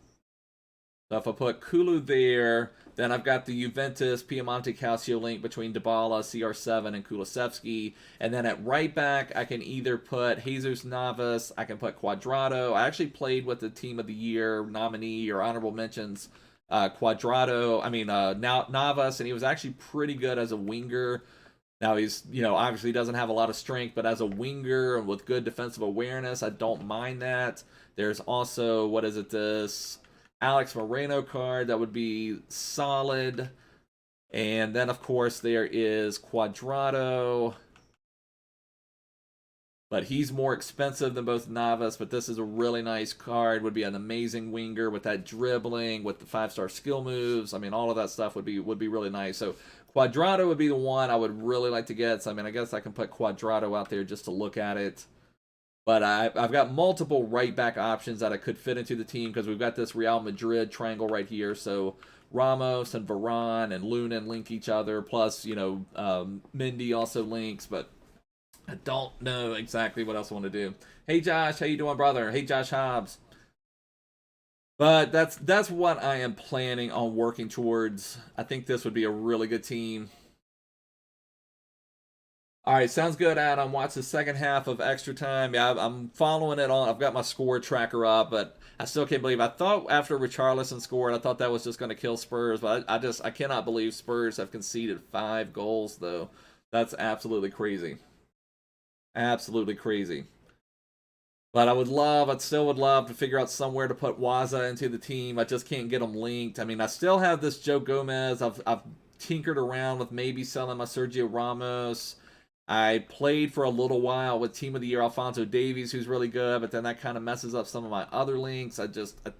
So if I put Kulu there, then I've got the Juventus Piemonte Calcio link between Dybala, CR7, and Kulusevski. And then at right back, I can either put Jesus Navas, I can put Cuadrado. I actually played with the Team of the Year nominee or honorable mentions, Navas, and he was actually pretty good as a winger. Now, he's, you know, obviously doesn't have a lot of strength, but as a winger and with good defensive awareness, I don't mind that. There's also, what is it, this Alex Moreno card that would be solid. And then, of course, there is Cuadrado. but he's more expensive than both Navas. But this is a really nice card. Would be an amazing winger with that dribbling, with the 5-star skill moves. I mean, all of that stuff would be really nice. So Cuadrado would be the one I would really like to get. So I mean, I guess I can put Cuadrado out there just to look at it. But I've got multiple right back options that I could fit into the team because we've got this Real Madrid triangle right here. So Ramos and Varane and Lunin link each other. Plus, you know, Mendy also links. But I don't know exactly what else I want to do. Hey Josh, how you doing, brother? Hey Josh Hobbs. But that's what I am planning on working towards. I think this would be a really good team. All right, sounds good, Adam. Watch the second half of Extra Time. Yeah, I'm following it on. I've got my score tracker up, but I still can't believe. I thought after Richarlison scored, I thought that was just going to kill Spurs, but I cannot believe Spurs have conceded 5 goals, though. That's absolutely crazy. Absolutely crazy. But I still would love to figure out somewhere to put Waza into the team. I just can't get them linked. I mean, I still have this Joe Gomez. I've tinkered around with maybe selling my Sergio Ramos. I played for a little while with Team of the Year Alphonso Davies, who's really good, but then that kind of messes up some of my other links. I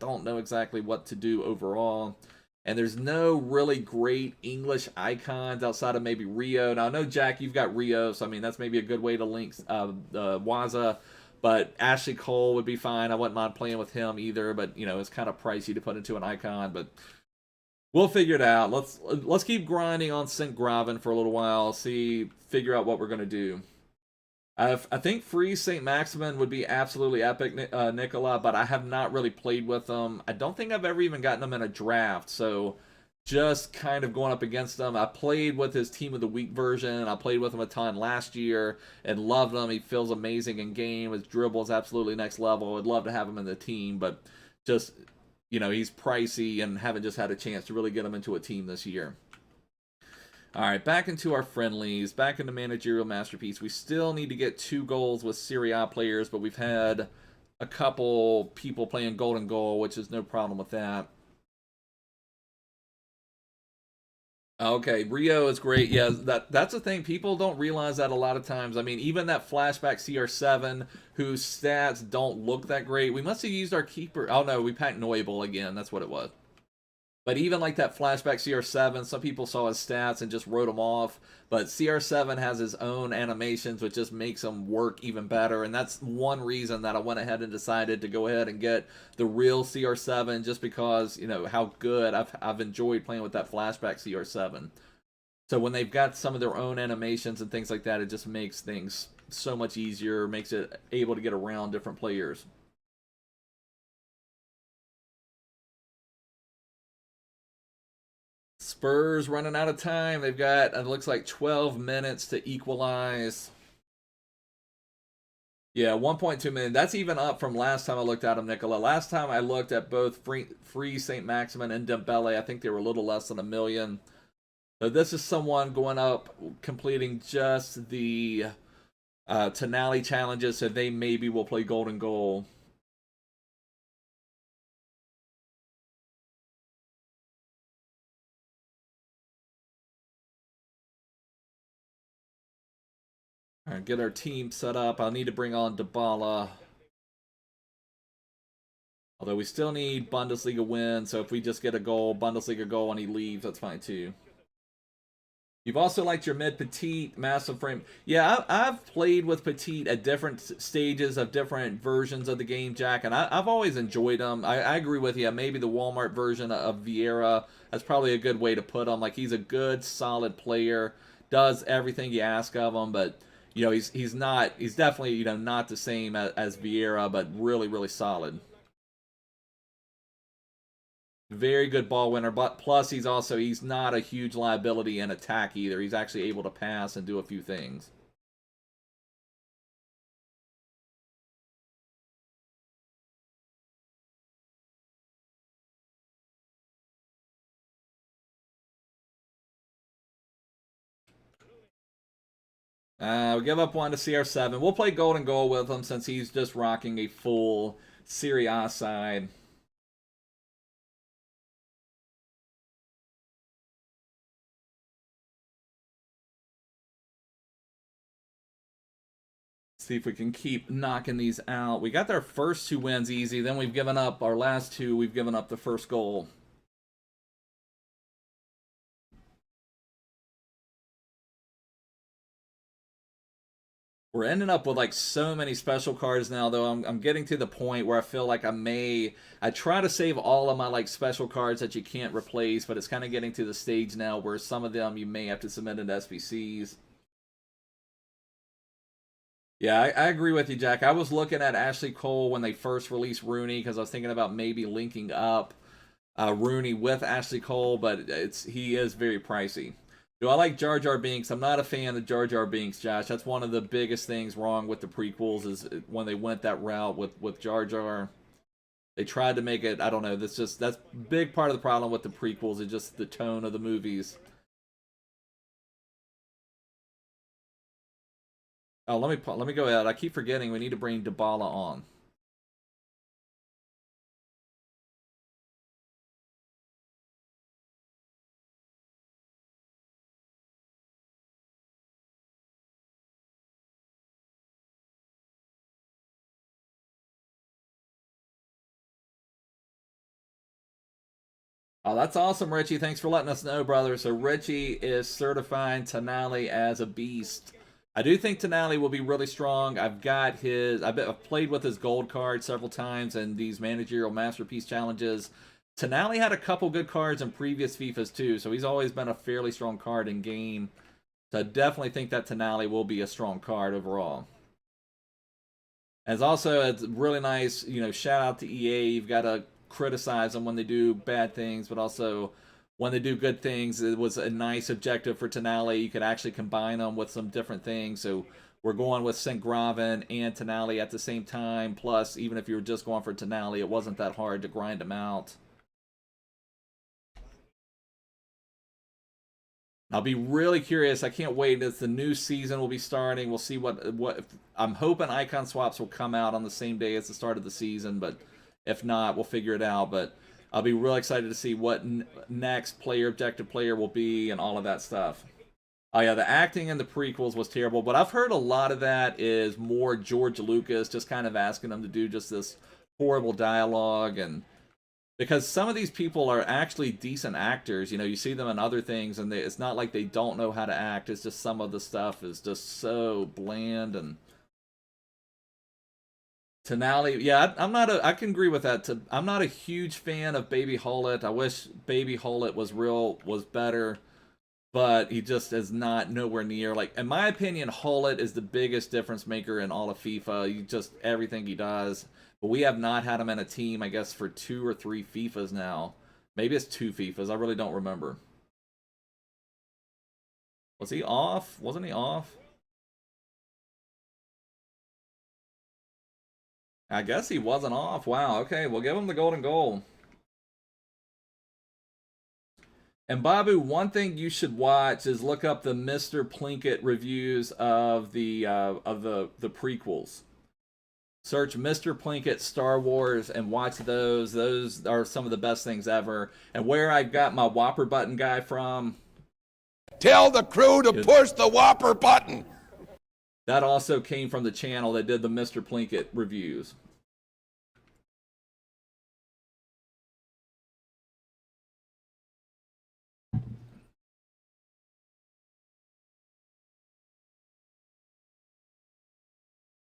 don't know exactly what to do overall. And there's no really great English icons outside of maybe Rio. Now, I know, Jack, you've got Rio, so I mean, that's maybe a good way to link Waza. But Ashley Cole would be fine. I wouldn't mind playing with him either, but, you know, it's kind of pricey to put into an icon, but we'll figure it out. Let's keep grinding on Sinkgraven for a little while. Figure out what we're gonna do. I think free Saint Maximin would be absolutely epic, Nicola. But I have not really played with them. I don't think I've ever even gotten them in a draft. So just kind of going up against them. I played with his Team of the Week version. I played with him a ton last year and loved him. He feels amazing in game. His dribble is absolutely next level. I'd love to have him in the team, but just, you know, he's pricey and haven't just had a chance to really get him into a team this year. All right, back into our friendlies, back into Managerial Masterpiece. We still need to get 2 goals with Serie A players, but we've had a couple people playing golden goal, which is no problem with that. Okay, Rio is great. Yeah, that's the thing. People don't realize that a lot of times. I mean, even that flashback CR7, whose stats don't look that great. We must have used our keeper. Oh no, we packed Neubel again. That's what it was. But even like that flashback CR7, some people saw his stats and just wrote him off. But CR7 has his own animations, which just makes him work even better. And that's one reason that I went ahead and decided to go ahead and get the real CR7, just because, you know, how good I've enjoyed playing with that flashback CR7. So when they've got some of their own animations and things like that, it just makes things so much easier, makes it able to get around different players. Spurs running out of time. They've got, it looks like 12 minutes to equalize. Yeah, 1.2 million. That's even up from last time I looked at them, Nicola. Last time I looked at both free St. Maximin and Dembele, I think they were a little less than $1 million. So this is someone going up, completing just the Tonali challenges, so they maybe will play golden goal. All right, get our team set up. I'll need to bring on Dybala. Although we still need Bundesliga win, so if we just get a goal, Bundesliga goal, and he leaves, that's fine too. You've also liked your mid petite massive frame. Yeah, I've played with petite at different stages of different versions of the game, Jack, and I've always enjoyed them. I agree with you. Maybe the Walmart version of Vieira, that's probably a good way to put him. Like, he's a good, solid player, does everything you ask of him, but you know, he's definitely, you know, not the same as Vieira, but really, really solid. Very good ball winner, but plus he's not a huge liability in attack either. He's actually able to pass and do a few things. We give up one to CR7. We'll play golden goal with him since he's just rocking a full Serie A side. See if we can keep knocking these out. We got our first 2 wins easy. Then we've given up our last 2. We've given up the first goal. We're ending up with like so many special cards now, though. I'm getting to the point where I feel like I try to save all of my like special cards that you can't replace, but it's kind of getting to the stage now where some of them you may have to submit into SBCs. Yeah, I agree with you, Jack. I was looking at Ashley Cole when they first released Rooney because I was thinking about maybe linking up Rooney with Ashley Cole, but he is very pricey. Do I like Jar Jar Binks? I'm not a fan of Jar Jar Binks, Josh. That's one of the biggest things wrong with the prequels is when they went that route with Jar Jar. They tried to make it, I don't know, that's a big part of the problem with the prequels is just the tone of the movies. Oh, let me go ahead. I keep forgetting we need to bring Dybala on. Oh, that's awesome, Richie. Thanks for letting us know, brother. So Richie is certifying Tonali as a beast. I do think Tonali will be really strong. I've played with his gold card several times in these managerial masterpiece challenges. Tonali had a couple good cards in previous FIFAs too, so he's always been a fairly strong card in game. So I definitely think that Tonali will be a strong card overall. As also, it's really nice, shout out to EA. You've got to criticize them when they do bad things, but also when they do good things, it was a nice objective for Tonali. You could actually combine them with some different things. So we're going with Sinkgraven and Tonali at the same time. Plus, even if you were just going for Tonali, it wasn't that hard to grind them out. I'll be really curious. I can't wait. As the new season will be starting, we'll see what I'm hoping icon swaps will come out on the same day as the start of the season, but if not, we'll figure it out. But I'll be really excited to see what next objective player will be and all of that stuff. Oh yeah, the acting in the prequels was terrible, but I've heard a lot of that is more George Lucas just kind of asking them to do just this horrible dialogue, and because some of these people are actually decent actors. You see them in other things, and it's not like they don't know how to act. It's just some of the stuff is just so bland. And Tonali, yeah, I can agree with that. I'm not a huge fan of Baby Hullet. I wish Baby Hullet was better, but he just is not nowhere near. Like, in my opinion, Hullet is the biggest difference maker in all of FIFA. Everything he does. But we have not had him in a team, I guess, for 2 or 3 FIFAs now. Maybe it's 2 FIFAs. I really don't remember. Was he off? Wasn't he off? I guess he wasn't off. Wow, okay. We'll give him the golden goal. And Babu, one thing you should watch is look up the Mr. Plinkett reviews of the prequels. Search Mr. Plinkett Star Wars and watch those. Those are some of the best things ever. And where I got my Whopper button guy from. Tell the crew to push the Whopper button. That also came from the channel that did the Mr. Plinkett reviews.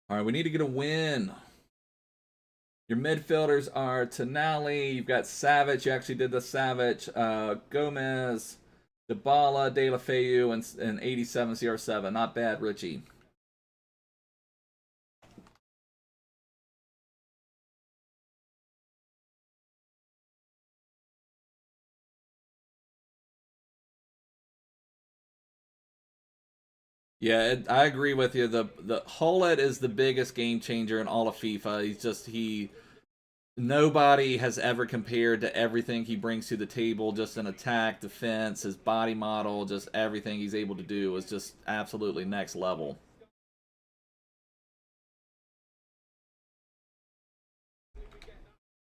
All right, we need to get a win. Your midfielders are Tonali. You've got Savage. You actually did the Savage. Gomez, Dybala, De La Feu, and 87 CR7. Not bad, Richie. Yeah, I agree with you. The Hullet is the biggest game changer in all of FIFA. Nobody has ever compared to everything he brings to the table, just in attack, defense, his body model, just everything he's able to do is just absolutely next level.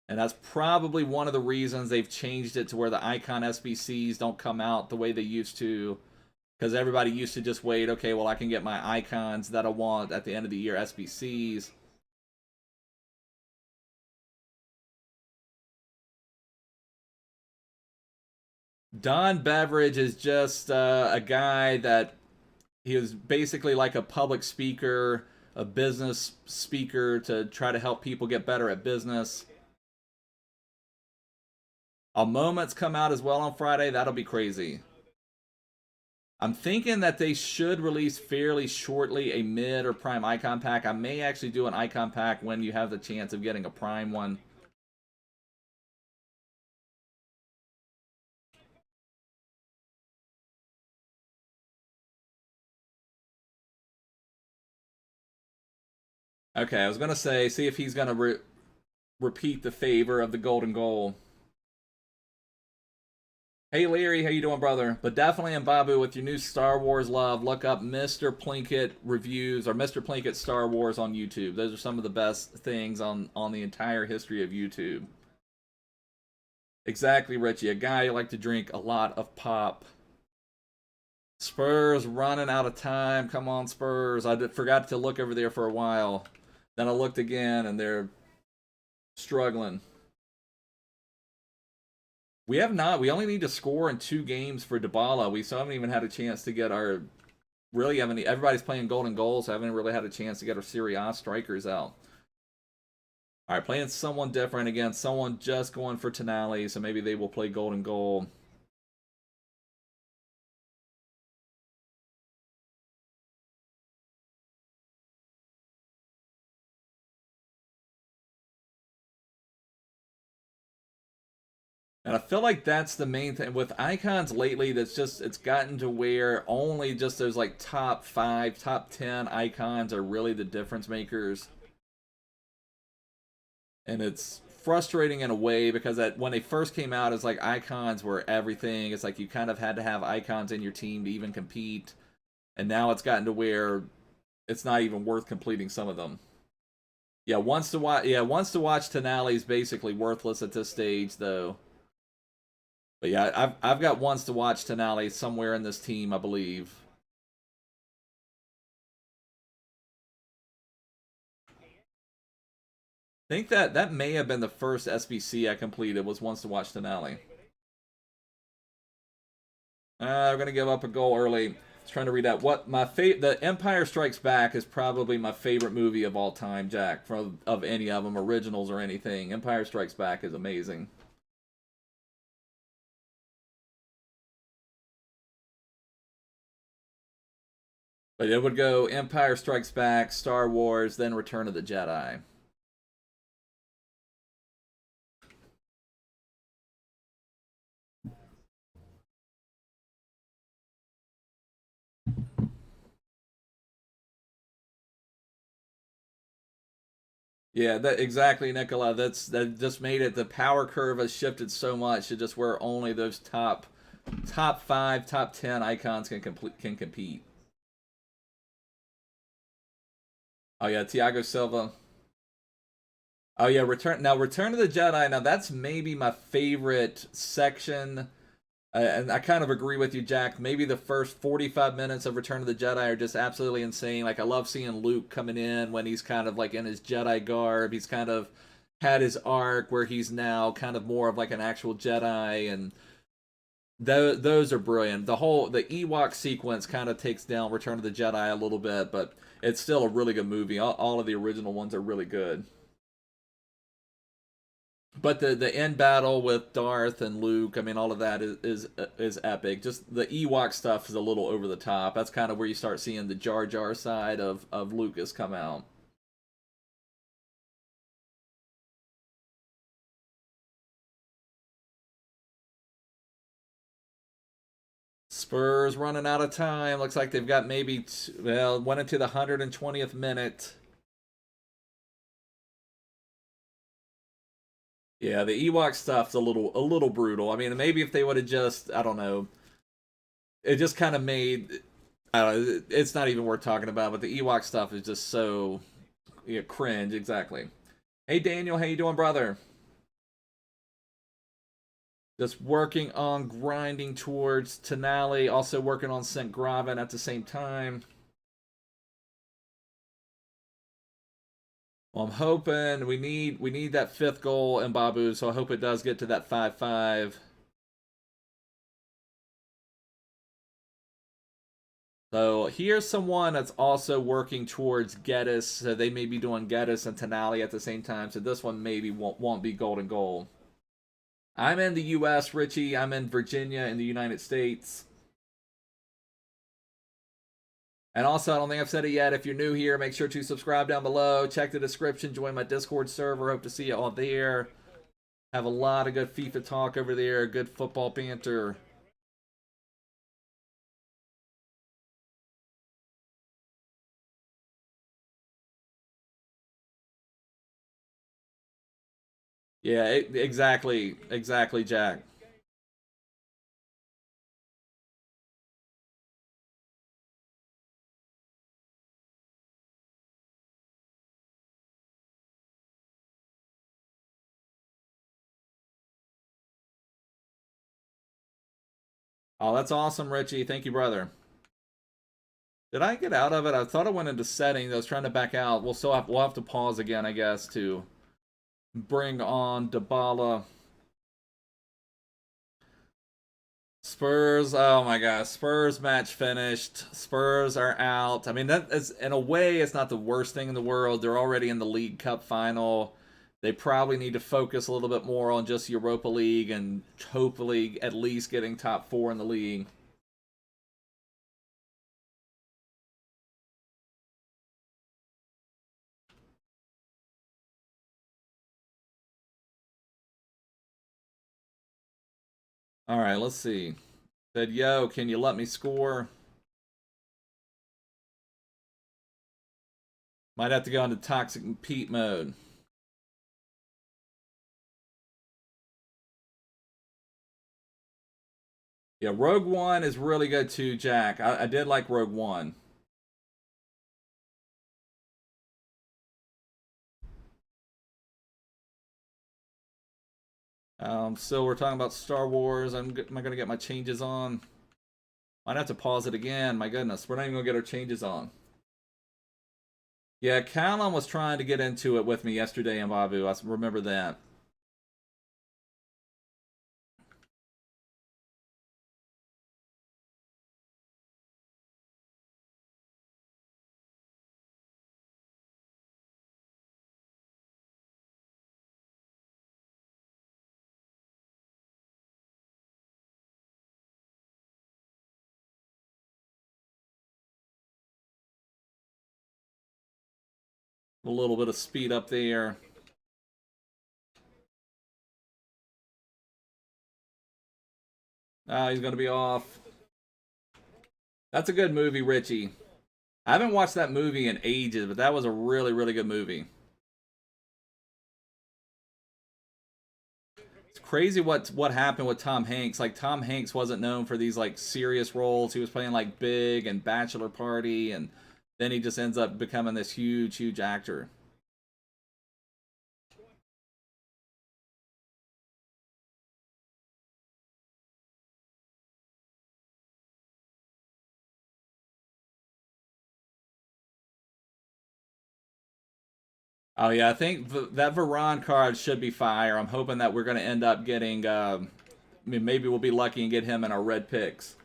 And that's probably one of the reasons they've changed it to where the icon SBCs don't come out the way they used to. Because everybody used to just wait, okay, well, I can get my icons that I want at the end of the year, SBCs. Don Beveridge is just a guy that he was basically like a public speaker, a business speaker to try to help people get better at business. A Moment's come out as well on Friday. That'll be crazy. I'm thinking that they should release fairly shortly a mid or prime icon pack. I may actually do an icon pack when you have the chance of getting a prime one. Okay, I was going to say, see if he's going to repeat the favor of the golden goal. Hey Leary, how you doing, brother? But definitely Mbappe with your new Star Wars love. Look up Mr. Plinkett reviews or Mr. Plinkett Star Wars on YouTube. Those are some of the best things on the entire history of YouTube. Exactly, Richie. A guy who like to drink a lot of pop. Spurs running out of time. Come on, Spurs. I forgot to look over there for a while. Then I looked again, and they're struggling. We have not. We only need to score in 2 games for Dybala. We still haven't even had a chance to get our... Really haven't... Everybody's playing golden goals. So I haven't really had a chance to get our Serie A strikers out. All right, playing someone different. Again, someone just going for Tonali, so maybe they will play golden goal. And I feel like that's the main thing with icons lately. That's just, it's gotten to where only just those like top 5, top 10 icons are really the difference makers. And it's frustrating in a way because when they first came out, it's like icons were everything. It's like you kind of had to have icons in your team to even compete. And now it's gotten to where it's not even worth completing some of them. Yeah, wants to watch Tonali's basically worthless at this stage though. But yeah, I've got wants to watch Tonali somewhere in this team, I believe. I think that may have been the first SBC I completed was wants to watch Tonali. I'm gonna give up a goal early. I was trying to read out what my The Empire Strikes Back is probably my favorite movie of all time, Jack. Of any of them, originals or anything. Empire Strikes Back is amazing. But it would go Empire Strikes Back, Star Wars, then Return of the Jedi. Yeah, that exactly, Nicola. That just made it. The power curve has shifted so much to just where only those top 5, top 10 icons can compete. Oh yeah, Thiago Silva. Oh yeah, Return of the Jedi. Now that's maybe my favorite section. And I kind of agree with you, Jack. Maybe the first 45 minutes of Return of the Jedi are just absolutely insane. Like, I love seeing Luke coming in when he's kind of like in his Jedi garb. He's kind of had his arc where he's now kind of more of like an actual Jedi, and those are brilliant. The Ewok sequence kind of takes down Return of the Jedi a little bit, but it's still a really good movie. All of the original ones are really good. But the end battle with Darth and Luke, I mean, all of that is epic. Just the Ewok stuff is a little over the top. That's kind of where you start seeing the Jar Jar side of Lucas come out. Spurs running out of time. Looks like they've got maybe, went into the 120th minute. Yeah, the Ewok stuff's a little brutal. I mean, maybe if they would have just, I don't know, it just kind of made, I don't know, it's not even worth talking about, but the Ewok stuff is just so, yeah, cringe, exactly. Hey Daniel, how you doing, brother? Just working on grinding towards Tonali, also working on Sinkgraven at the same time. Well, I'm hoping we need that 5th goal in Babu, so I hope it does get to that 5-5. So here's someone that's also working towards Geddes. So they may be doing Geddes and Tonali at the same time. So this one maybe won't be golden goal. I'm in the U.S., Richie. I'm in Virginia in the United States. And also, I don't think I've said it yet. If you're new here, make sure to subscribe down below. Check the description. Join my Discord server. Hope to see you all there. Have a lot of good FIFA talk over there. Good football banter. Yeah, exactly, Jack. Oh, that's awesome, Richie. Thank you, brother. Did I get out of it? I thought I went into settings. I was trying to back out. We'll have to pause again, I guess, to bring on Dybala. Spurs, oh my gosh, Spurs match finished. Spurs are out. I mean, that is, in a way, it's not the worst thing in the world. They're already in the League Cup final. They probably need to focus a little bit more on just Europa League and hopefully at least getting top 4 in the league. All right, let's see. Said, yo, can you let me score? Might have to go into Toxic Pete mode. Yeah, Rogue One is really good too, Jack. I did like Rogue One. So we're talking about Star Wars. Am I going to get my changes on? Might have to pause it again. My goodness, we're not even going to get our changes on. Yeah, Callum was trying to get into it with me yesterday in Babu. I remember that. A little bit of speed up there. He's going to be off. That's a good movie, Richie. I haven't watched that movie in ages, but that was a really, really good movie. It's crazy what happened with Tom Hanks. Like, Tom Hanks wasn't known for these, like, serious roles. He was playing, like, Big and Bachelor Party, and then he just ends up becoming this huge, huge actor. Oh yeah, I think that Varane card should be fire. I'm hoping that we're going to end up getting. I mean, maybe we'll be lucky and get him in our red picks.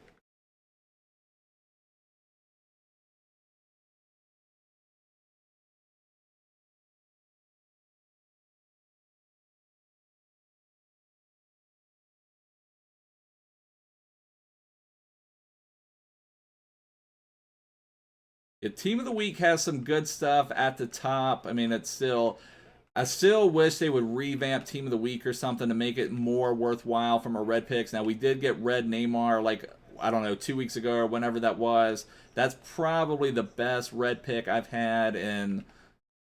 Yeah, Team of the Week has some good stuff at the top. I mean, it's still. I still wish they would revamp Team of the Week or something to make it more worthwhile from our red picks. Now we did get red Neymar like I don't know 2 weeks ago or whenever that was. That's probably the best red pick I've had in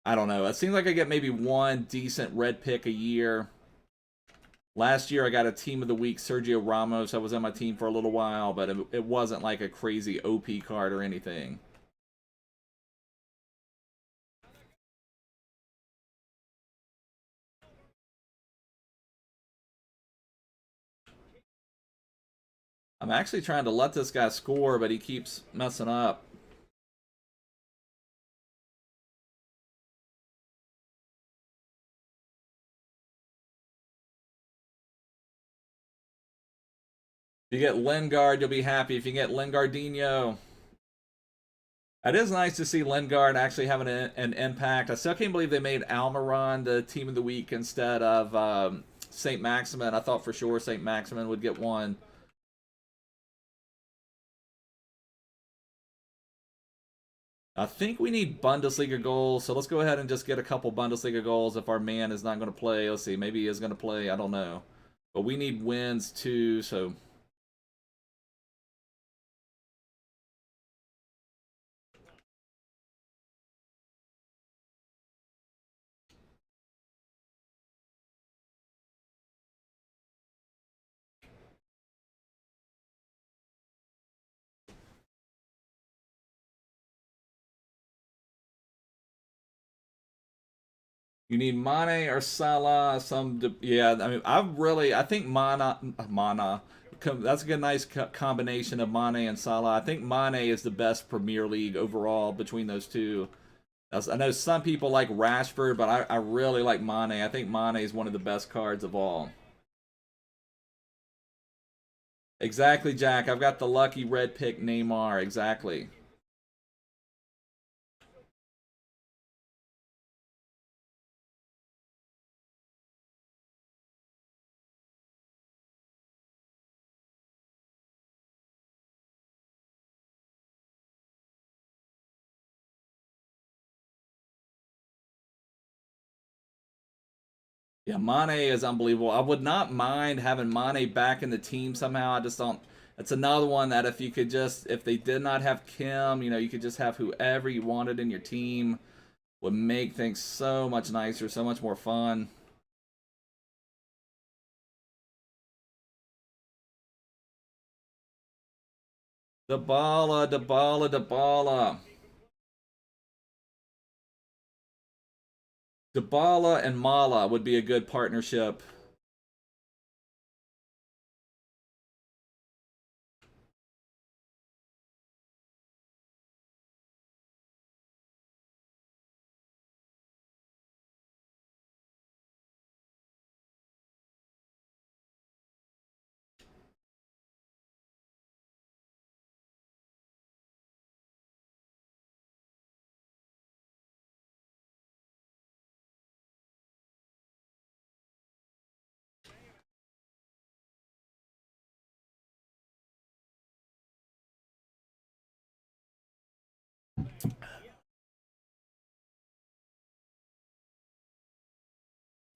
I don't know. It seems like I get maybe one decent red pick a year. Last year I got a Team of the Week Sergio Ramos. I was on my team for a little while, but it wasn't like a crazy OP card or anything. I'm actually trying to let this guy score, but he keeps messing up. If you get Lingard, you'll be happy. If you get Lingardinho. It is nice to see Lingard actually having an impact. I still can't believe they made Almiron the team of the week instead of St. Maximin. I thought for sure St. Maximin would get one. I think we need Bundesliga goals, so let's go ahead and just get a couple Bundesliga goals if our man is not going to play. Let's see, maybe he is going to play. I don't know. But we need wins too, so... You need Mane or Salah, yeah, I mean, I think Mana, that's a good, nice combination of Mane and Salah. I think Mane is the best Premier League overall between those two. I know some people like Rashford, but I really like Mane. I think Mane is one of the best cards of all. Exactly, Jack. I've got the lucky red pick Neymar, exactly. Yeah, Mane is unbelievable. I would not mind having Mane back in the team somehow. I just don't. It's another one that if you could just, if they did not have Kim, you know, you could just have whoever you wanted in your team. Would make things so much nicer, so much more fun. Dybala, Dybala, Dybala. Dybala and Mala would be a good partnership.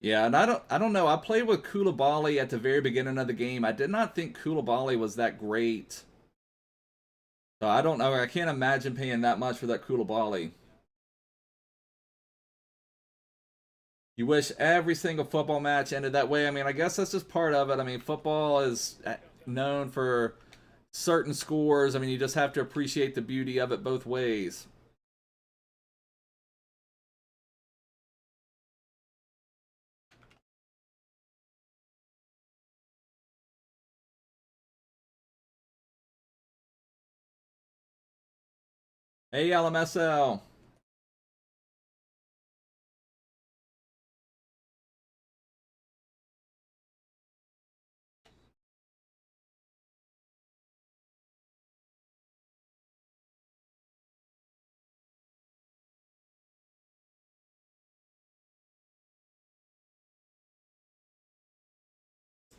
Yeah, and I don't know. I played with Koulibaly at the very beginning of the game. I did not think Koulibaly was that great. So I don't know. I can't imagine paying that much for that Koulibaly. You wish every single football match ended that way. I mean, I guess that's just part of it. I mean, football is known for certain scores. I mean, you just have to appreciate the beauty of it both ways. Hey, LMSL.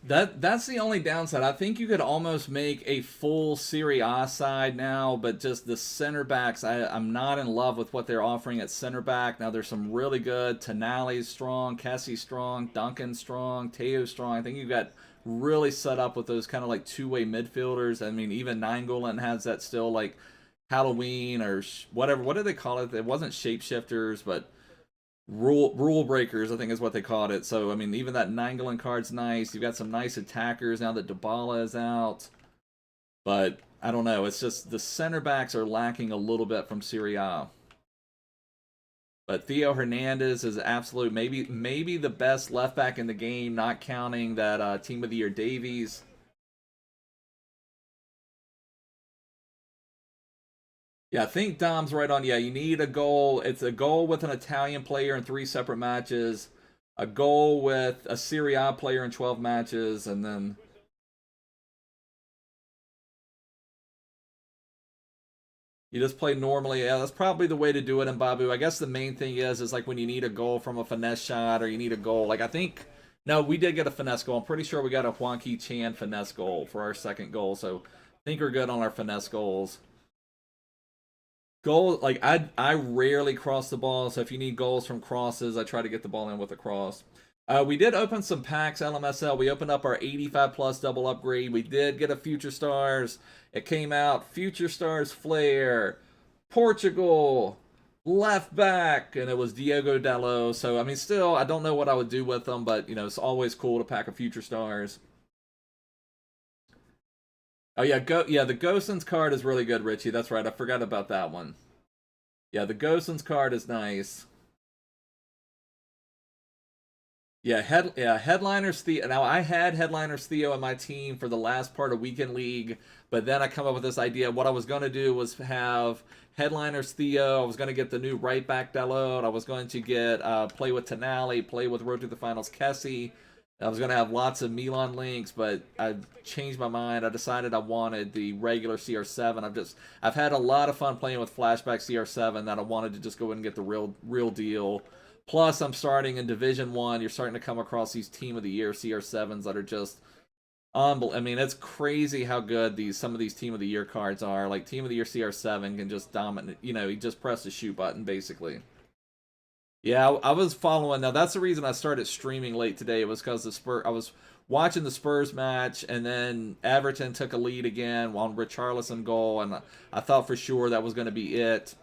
That's the only downside. I think you could almost make a full Serie A side now, but just the center backs, I'm not in love with what they're offering at center back. Now there's some really good. Tonali's strong, Kessie strong, Duncan strong, Teo strong. I think you've got really set up with those kind of like two-way midfielders. I mean, even Nainggolan has that still, like Halloween or whatever. What do they call it? It wasn't shapeshifters, but rule breakers, I think is what they called it. So I mean, even that Nainggolan card's nice. You've got some nice attackers now that Dybala is out, but I don't know. It's just the center backs are lacking a little bit from Serie A. But Theo Hernandez is absolute, maybe the best left back in the game, not counting that Team of the Year Davies. Yeah, I think Dom's right on. Yeah, you need a goal. It's a goal with an Italian player in 3 separate matches, a goal with a Serie A player in 12 matches, and then you just play normally. Yeah, that's probably the way to do it in Babu. I guess the main thing is like when you need a goal from a finesse shot or you need a goal. Like I think, no, we did get a finesse goal. I'm pretty sure we got a Huang Ki Chan finesse goal for our second goal. So I think we're good on our finesse goals. Goal, like I rarely cross the ball, so if you need goals from crosses, I try to get the ball in with a cross. We did open some packs, LMSL. We opened up our 85 plus double upgrade. We did get a Future Stars. It came out Future Stars Flair, Portugal, left back, and it was Diogo Dalot. So I mean, still, I don't know what I would do with them, but you know, it's always cool to pack a Future Stars. Oh yeah, the Gosens card is really good, Richie. That's right. I forgot about that one. Yeah, the Gosens card is nice. Yeah, Headliners Theo. Now I had Headliners Theo in my team for the last part of Weekend League, but then I come up with this idea. What I was going to do was have Headliners Theo. I was going to get the new right back Dalot. I was going to get play with Tonali, play with Road to the Finals Kessie. I was going to have lots of Milan links, but I changed my mind. I decided I wanted the regular CR7. I've had a lot of fun playing with Flashback CR7 that I wanted to just go in and get the real deal. Plus, I'm starting in Division 1. You're starting to come across these Team of the Year CR7s that are just unbelievable. I mean, it's crazy how good some of these Team of the Year cards are. Like, Team of the Year CR7 can just dominate. You know, you just press the shoot button, basically. Yeah, I was following. Now, that's the reason I started streaming late today. It was because I was watching the Spurs match, and then Everton took a lead again on Richarlison goal, and I thought for sure that was going to be it.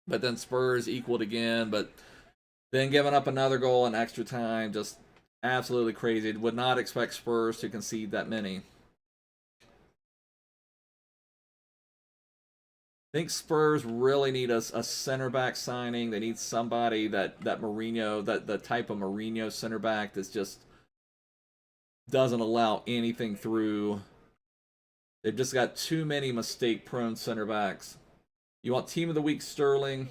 But then Spurs equaled again, but then giving up another goal in extra time, just absolutely crazy. Would not expect Spurs to concede that many. I think Spurs really need a center back signing. They need somebody that Mourinho, that the type of Mourinho center back that just doesn't allow anything through. They've just got too many mistake-prone center backs. You want Team of the Week Sterling?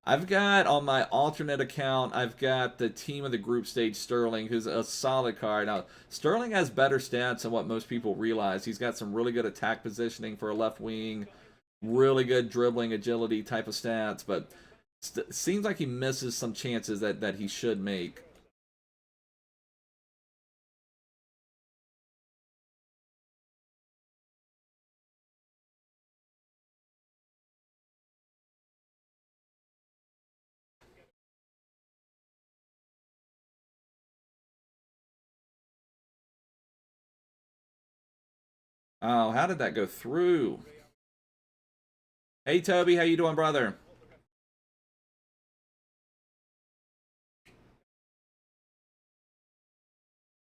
I've got on my alternate account, I've got the Team of the Group Stage Sterling, who's a solid card. Now, Sterling has better stats than what most people realize. He's got some really good attack positioning for a left wing, really good dribbling agility type of stats, but seems like he misses some chances that he should make. Oh, how did that go through? Hey, Toby, how you doing, brother?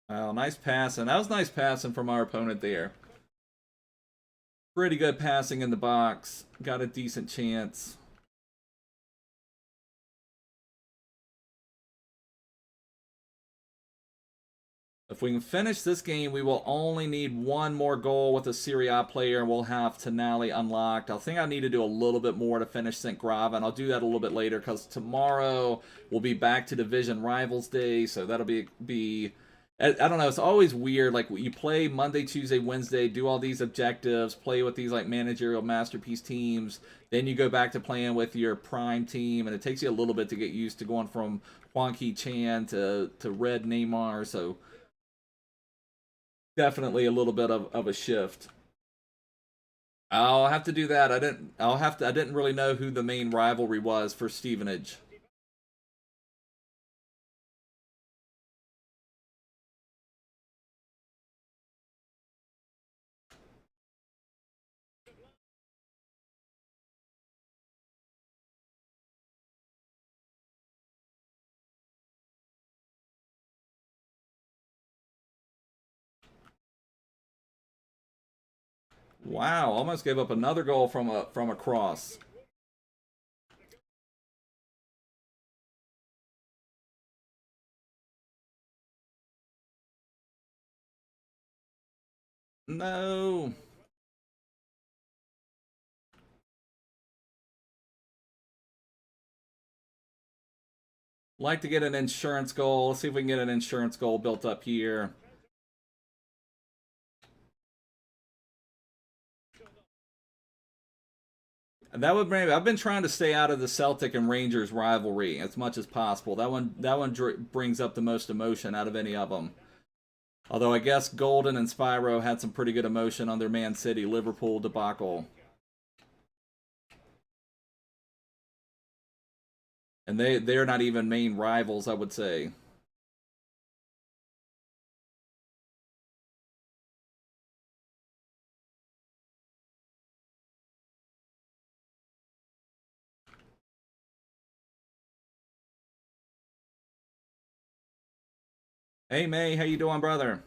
Oh, nice passing. That was nice passing from our opponent there. Pretty good passing in the box. Got a decent chance. If we can finish this game, we will only need one more goal with a Serie A player, and we'll have Tonali unlocked. I think I need to do a little bit more to finish Sinkgraven. I'll do that a little bit later, because tomorrow we'll be back to Division Rivals Day, so that'll be I don't know, it's always weird. Like, you play Monday, Tuesday, Wednesday, do all these objectives, play with these, like, managerial masterpiece teams, then you go back to playing with your prime team, and it takes you a little bit to get used to going from Huang Ki Chan to Red Neymar, so definitely a little bit of a shift. I'll have to do that. I didn't really know who the main rivalry was for Stevenage. Wow, almost gave up another goal from a cross. No. Like to get an insurance goal. Let's see if we can get an insurance goal built up here. That would bring. I've been trying to stay out of the Celtic and Rangers rivalry as much as possible. That one brings up the most emotion out of any of them. Although I guess Golden and Spyro had some pretty good emotion on their Man City Liverpool debacle. And they're not even main rivals, I would say. Hey May, how you doing, brother?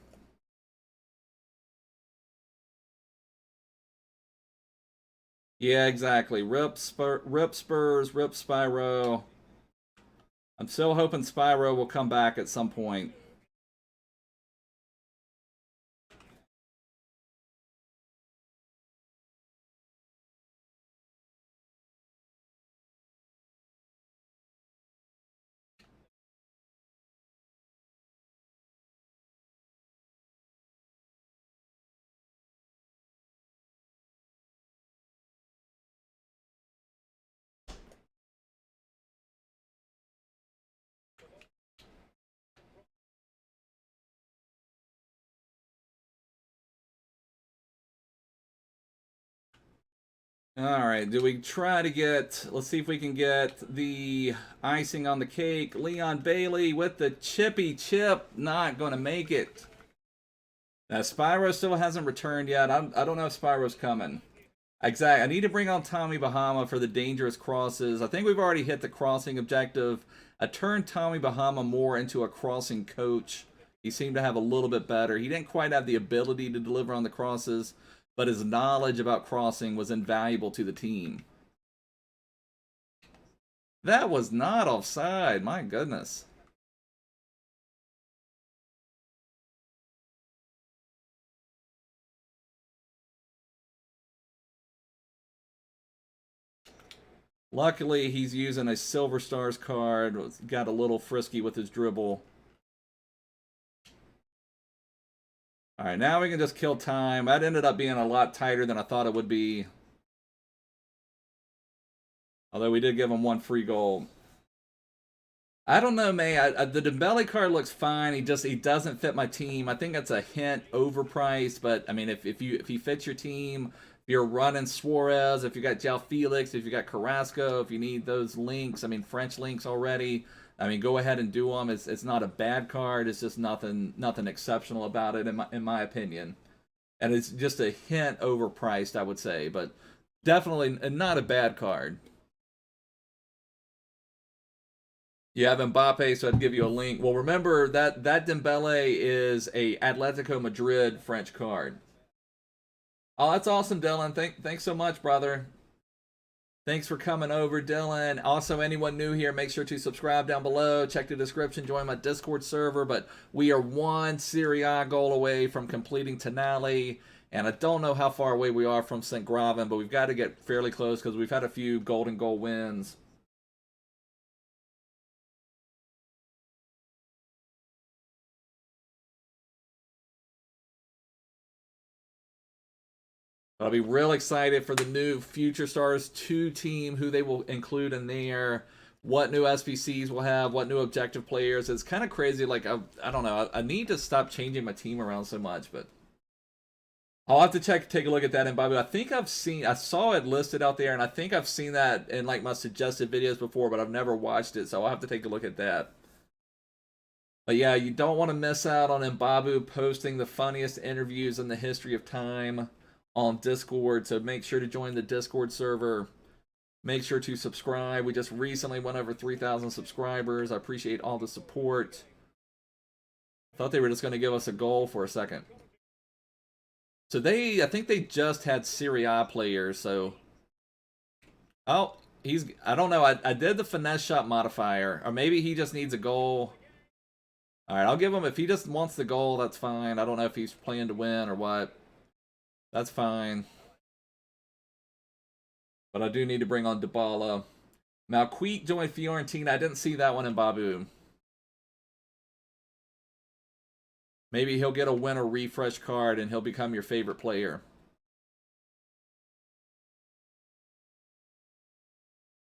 Yeah, exactly. Rip Spurs, Rip Spyro. I'm still hoping Spyro will come back at some point. Alright, do we try to get... Let's see if we can get the icing on the cake. Leon Bailey with the chippy chip. Not going to make it. Now, Spyro still hasn't returned yet. I don't know if Spyro's coming. Exactly. I need to bring on Tommy Bahama for the dangerous crosses. I think we've already hit the crossing objective. I turned Tommy Bahama more into a crossing coach. He seemed to have a little bit better. He didn't quite have the ability to deliver on the crosses, but his knowledge about crossing was invaluable to the team. That was not offside. My goodness. Luckily, he's using a Silver Stars card. Got a little frisky with his dribble. Alright, now we can just kill time. That ended up being a lot tighter than I thought it would be. Although we did give him one free goal. I don't know, May. The Dembele card looks fine. He doesn't fit my team. I think that's a hint overpriced, but I mean, if he fits your team, if you're running Suarez, if you got João Felix, if you got Carrasco, if you need those links, I mean French links already, I mean go ahead and do them. It's not a bad card. It's just nothing exceptional about it in my opinion, and it's just a hint overpriced, I would say, but definitely not a bad card. You have Mbappe, so I'd give you a link. Well, remember that Dembele is a Atletico Madrid French card. Oh, that's awesome, Dylan. Thanks so much, brother. Thanks for coming over, Dylan. Also, anyone new here, make sure to subscribe down below. Check the description, join my Discord server. But we are one Serie A goal away from completing Tonali. And I don't know how far away we are from Sinkgraven, but we've got to get fairly close because we've had a few golden goal wins. I'll be real excited for the new Future Stars 2 team, who they will include in there, what new SBCs we'll have, what new objective players. It's kind of crazy. Like, I don't know. I need to stop changing my team around so much, but I'll have to take a look at that in Bible. I saw it listed out there, and I think I've seen that in like my suggested videos before, but I've never watched it, so I'll have to take a look at that. But yeah, you don't want to miss out on Mbabu posting the funniest interviews in the history of time on Discord, so make sure to join the Discord server. Make sure to subscribe. We just recently went over 3,000 subscribers. I appreciate all the support. Thought they were just going to give us a goal for a second. So I think they just had Serie A players, so... Oh, I don't know. I did the finesse shot modifier, or maybe he just needs a goal. Alright, I'll give him, if he just wants the goal, that's fine. I don't know if he's playing to win or what. That's fine. But I do need to bring on Dybala. Malquit joined Fiorentina. I didn't see that one in Babu. Maybe he'll get a winner refresh card and he'll become your favorite player.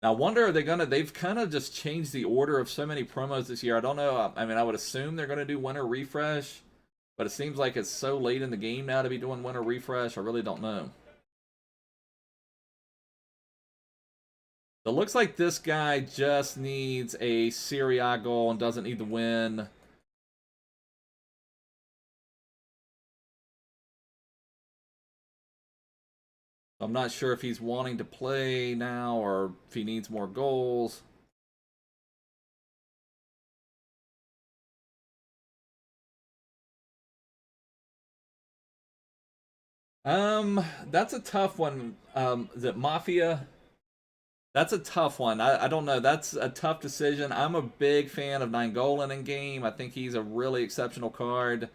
Now, I wonder, are they gonna? They've kind of just changed the order of so many promos this year. I don't know. I mean, I would assume they're gonna do winter refresh, but it seems like it's so late in the game now to be doing winter refresh. I really don't know. It looks like this guy just needs a Serie A goal and doesn't need to win. I'm not sure if he's wanting to play now or if he needs more goals. That's a tough one. Is it Mafia? That's a tough one. I don't know. That's a tough decision. I'm a big fan of Nainggolan in game. I think he's a really exceptional card.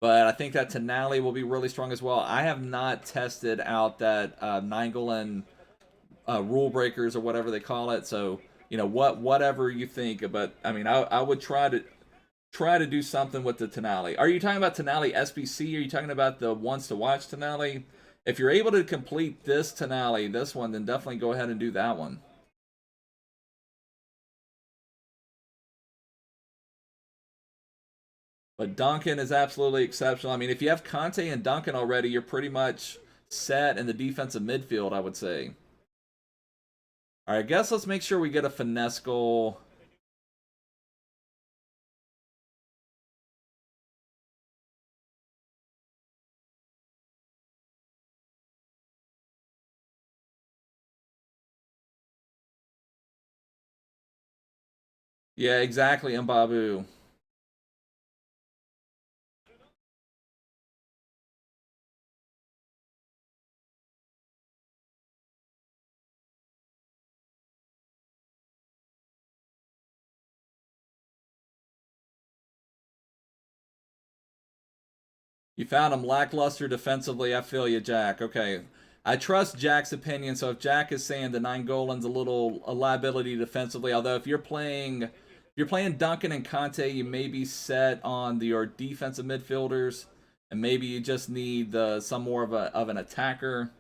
But I think that Tonali will be really strong as well. I have not tested out that Nainggolan rule breakers or whatever they call it. So, you know, whatever you think. But, I mean, I would try to do something with the Tonali. Are you talking about Tonali SBC? Are you talking about the ones to watch Tonali? If you're able to complete this Tonali, this one, then definitely go ahead and do that one. But Duncan is absolutely exceptional. I mean, if you have Kante and Duncan already, you're pretty much set in the defensive midfield, I would say. All right, I guess let's make sure we get a finesse goal. Yeah, exactly, Mbabu. You found him lackluster defensively. I feel you, Jack. Okay. I trust Jack's opinion, so if Jack is saying the Nainggolan's a liability defensively, although if you're playing Duncan and Kante, you may be set on your defensive midfielders, and maybe you just need some more of an attacker.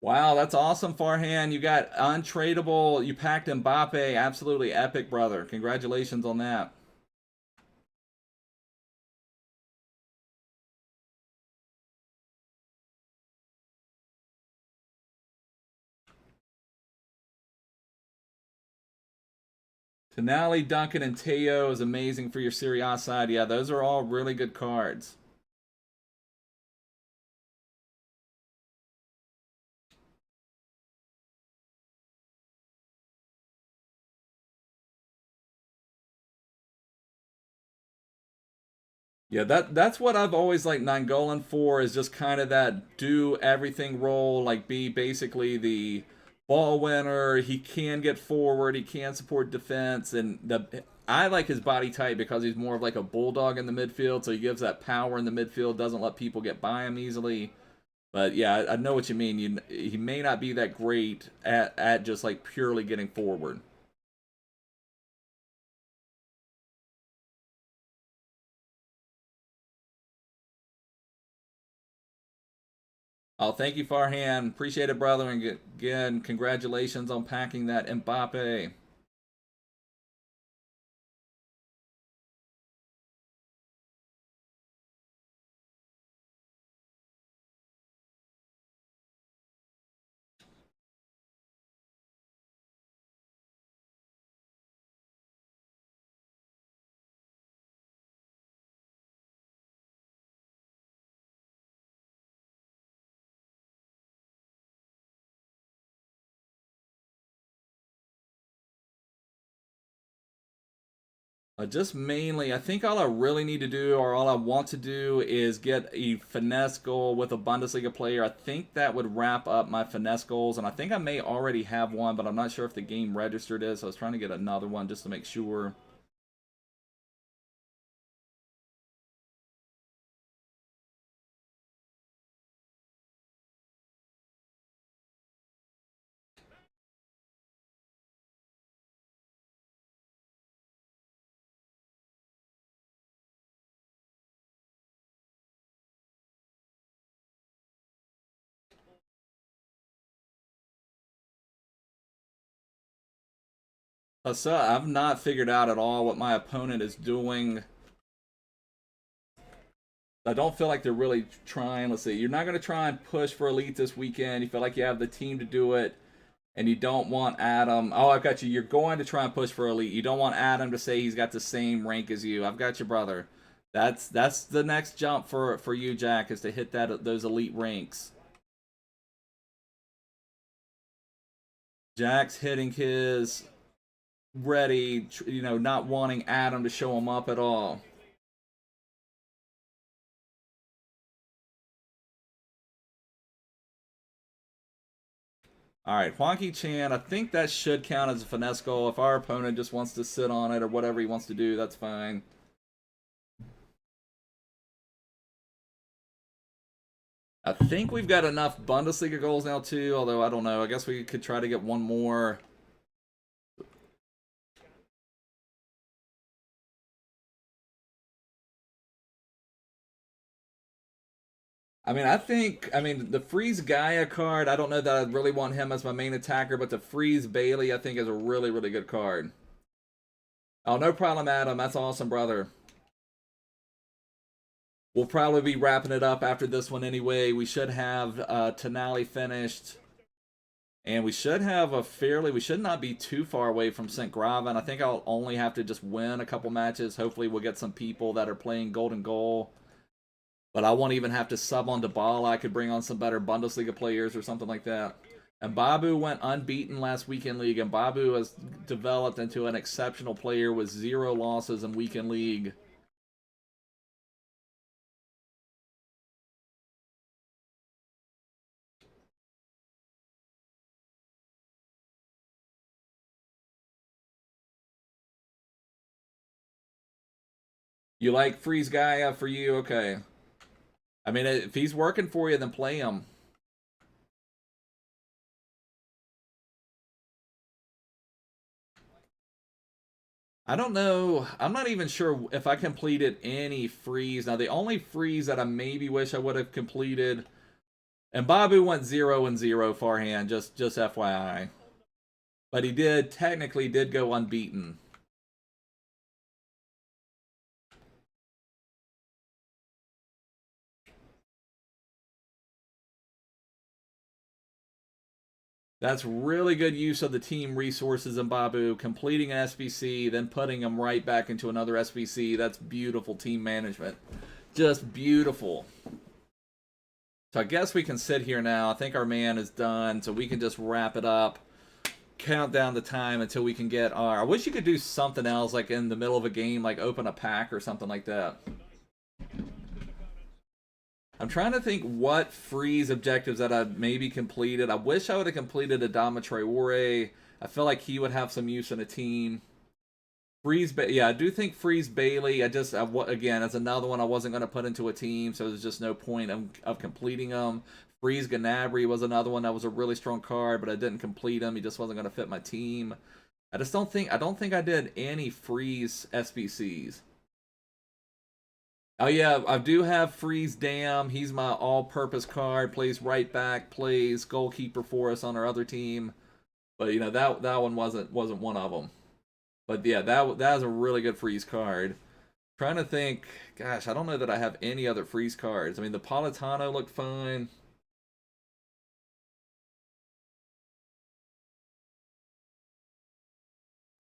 Wow, that's awesome, Farhan. You got untradeable. You packed Mbappe. Absolutely epic, brother. Congratulations on that. Tonali, Duncan, and Teo is amazing for your Serie A side. Yeah, those are all really good cards. Yeah, that's what I've always liked Nainggolan for, is just kind of that do everything role, like be basically the ball winner. He can get forward, he can support defense, and I like his body type because he's more of like a bulldog in the midfield, so he gives that power in the midfield, doesn't let people get by him easily. But yeah, I know what you mean. He may not be that great at just like purely getting forward. Oh, thank you, Farhan. Appreciate it, brother. And again, congratulations on packing that Mbappe. Just mainly, I think all I really need to do, or all I want to do, is get a finesse goal with a Bundesliga player. I think that would wrap up my finesse goals, and I think I may already have one, but I'm not sure if the game registered it, so I was trying to get another one just to make sure. So I've not figured out at all what my opponent is doing. I don't feel like they're really trying. Let's see. You're not going to try and push for elite this weekend. You feel like you have the team to do it, and you don't want Adam. Oh, I've got you. You're going to try and push for elite. You don't want Adam to say he's got the same rank as you. I've got you, brother. That's the next jump for you, Jack, is to hit those elite ranks. Jack's hitting his ready, you know, not wanting Adam to show him up at all. All right, Huanqi Chan, I think that should count as a finesse goal. If our opponent just wants to sit on it or whatever he wants to do, that's fine. I think we've got enough Bundesliga goals now, too, although I don't know. I guess we could try to get one more. I mean, the Freeze Gaia card, I don't know that I really want him as my main attacker, but the Freeze Bailey, I think, is a really, really good card. Oh, no problem, Adam. That's awesome, brother. We'll probably be wrapping it up after this one anyway. We should have Tonali finished. And we should have we should not be too far away from Sinkgraven. I think I'll only have to just win a couple matches. Hopefully we'll get some people that are playing Golden Goal. But I won't even have to sub on Dybala. I could bring on some better Bundesliga players or something like that. And Babu went unbeaten last weekend league. And Babu has developed into an exceptional player with 0 losses in weekend league. You like Freeze Gaia for you? Okay. I mean, if he's working for you, then play him. I don't know. I'm not even sure if I completed any freeze. Now, the only freeze that I maybe wish I would have completed, and Babu went 0-0 forehand, just FYI. But he technically did go unbeaten. That's really good use of the team resources in Babu, completing an SBC, then putting them right back into another SBC. That's beautiful team management. Just beautiful. So I guess we can sit here now. I think our man is done, so we can just wrap it up. Count down the time until we can get our... I wish you could do something else, like in the middle of a game, like open a pack or something like that. I'm trying to think what freeze objectives that I maybe completed. I wish I would have completed Adama Traore. I feel like he would have some use in a team. Yeah, I do think Freeze Bailey. Again, that's another one I wasn't going to put into a team, so there's just no point of completing them. Freeze Gnabry was another one that was a really strong card, but I didn't complete him. He just wasn't going to fit my team. I don't think I did any freeze SBCs. Oh yeah, I do have Freeze Dam. He's my all-purpose card. Plays right back, plays goalkeeper for us on our other team. But you know that one wasn't one of them. But yeah, that was a really good freeze card. Trying to think, gosh, I don't know that I have any other freeze cards. I mean, the Politano looked fine.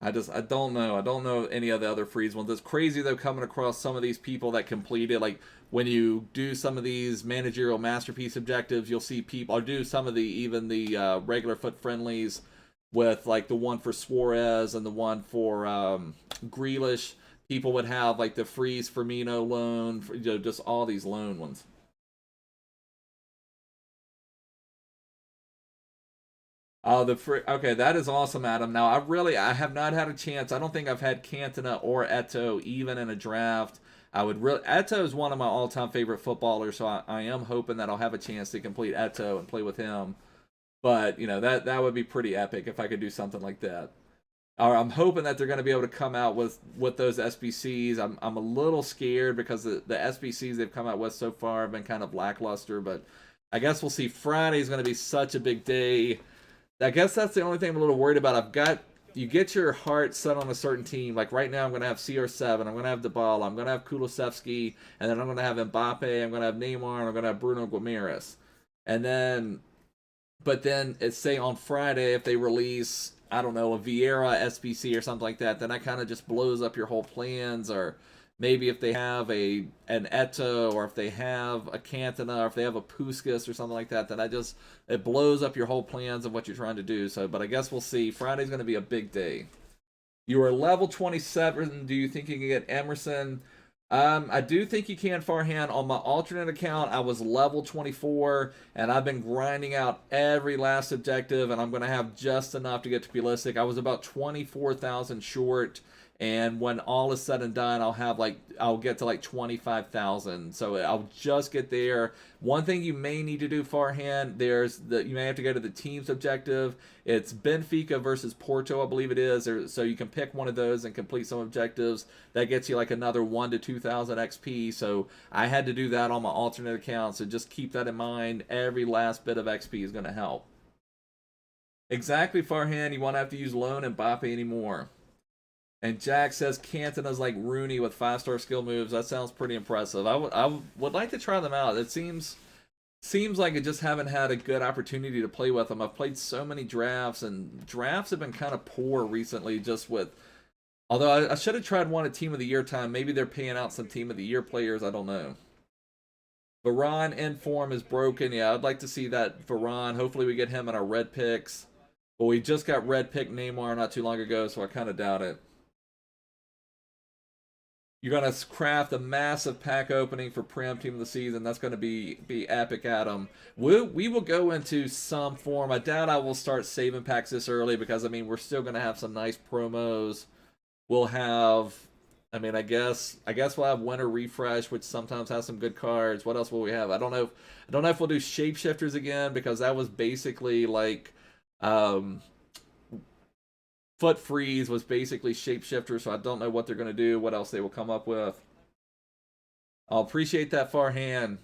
I don't know. I don't know any of the other freeze ones. It's crazy, though, coming across some of these people that completed, like, when you do some of these managerial masterpiece objectives, you'll see people, or do some of even the regular foot friendlies with, like, the one for Suarez and the one for Grealish. people would have like the Freeze Firmino loan, you know, just all these loan ones. Oh, okay, that is awesome, Adam. Now, I have not had a chance. I don't think I've had Cantona or Eto'o even in a draft. I would really, Eto'o is one of my all-time favorite footballers, so I am hoping that I'll have a chance to complete Eto'o and play with him. But, you know, that would be pretty epic if I could do something like that. Or I'm hoping that they're going to be able to come out with those SBCs. I'm a little scared because the SBCs they've come out with so far have been kind of lackluster, but I guess we'll see. Friday is going to be such a big day. I guess that's the only thing I'm a little worried about. You get your heart set on a certain team. Like right now, I'm going to have CR7, I'm going to have Dybala, I'm going to have Kulusevski, and then I'm going to have Mbappe, I'm going to have Neymar, and I'm going to have Bruno Guimaraes. And then, but then it's say on Friday, if they release, I don't know, a Vieira SBC or something like that, then that kind of just blows up your whole plans. Or maybe if they have an Eto'o, or if they have a Cantona, or if they have a Puskas or something like that, then it blows up your whole plans of what you're trying to do. So, but I guess we'll see. Friday's going to be a big day. You are level 27. Do you think you can get Emerson? I do think you can, Farhan. On my alternate account, I was level 24, and I've been grinding out every last objective, and I'm going to have just enough to get to Pulistic. I was about 24,000 short. And when all is said and done, I'll get to like 25,000. So I'll just get there. One thing you may need to do, Farhan, you may have to go to the team's objective. It's Benfica versus Porto, I believe it is. So you can pick one of those and complete some objectives. That gets you like another 1,000 to 2,000 XP. So I had to do that on my alternate account. So just keep that in mind. Every last bit of XP is going to help. Exactly, Farhan. You won't have to use loan and Mbappe anymore. And Jack says Cantona's like Rooney with 5-star skill moves. That sounds pretty impressive. I would like to try them out. It seems like I just haven't had a good opportunity to play with them. I've played so many drafts, and drafts have been kind of poor recently. Although I should have tried one at Team of the Year time. Maybe they're paying out some Team of the Year players. I don't know. Varane in form is broken. Yeah, I'd like to see that Varane. Hopefully we get him in our red picks. But we just got red pick Neymar not too long ago, so I kind of doubt it. You're going to craft a massive pack opening for Prem Team of the Season. That's going to be epic, Adam. We will go into some form. I doubt I will start saving packs this early because, I mean, we're still going to have some nice promos. We'll have, I mean, I guess we'll have Winter Refresh, which sometimes has some good cards. What else will we have? I don't know if we'll do Shapeshifters again because that was basically like... Foot Freeze was basically Shapeshifter, so I don't know what they're going to do, what else they will come up with. I'll appreciate that, Farhan.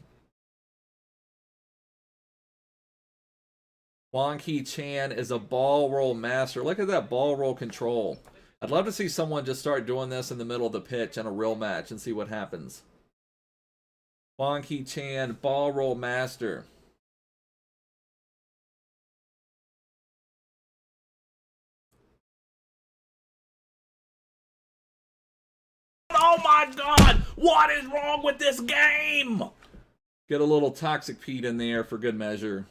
Wang Ki Chan is a ball roll master. Look at that ball roll control. I'd love to see someone just start doing this in the middle of the pitch in a real match and see what happens. Wang Ki Chan, ball roll master. Oh my god! What is wrong with this game? Get a little Toxic Pete in there for good measure.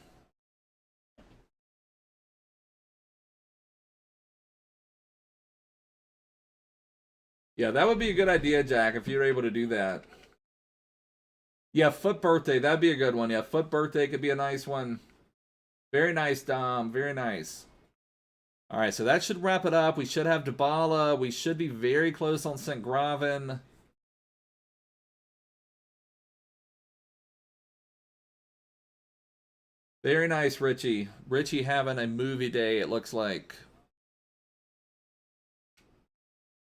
Yeah, that would be a good idea, Jack, if you're able to do that. Yeah, Foot Birthday, that'd be a good one. Yeah, Foot Birthday could be a nice one. Very nice, Dom. Very nice. All right, so that should wrap it up. We should have Dybala. We should be very close on Sinkgraven. Very nice, Richie. Richie having a movie day, it looks like.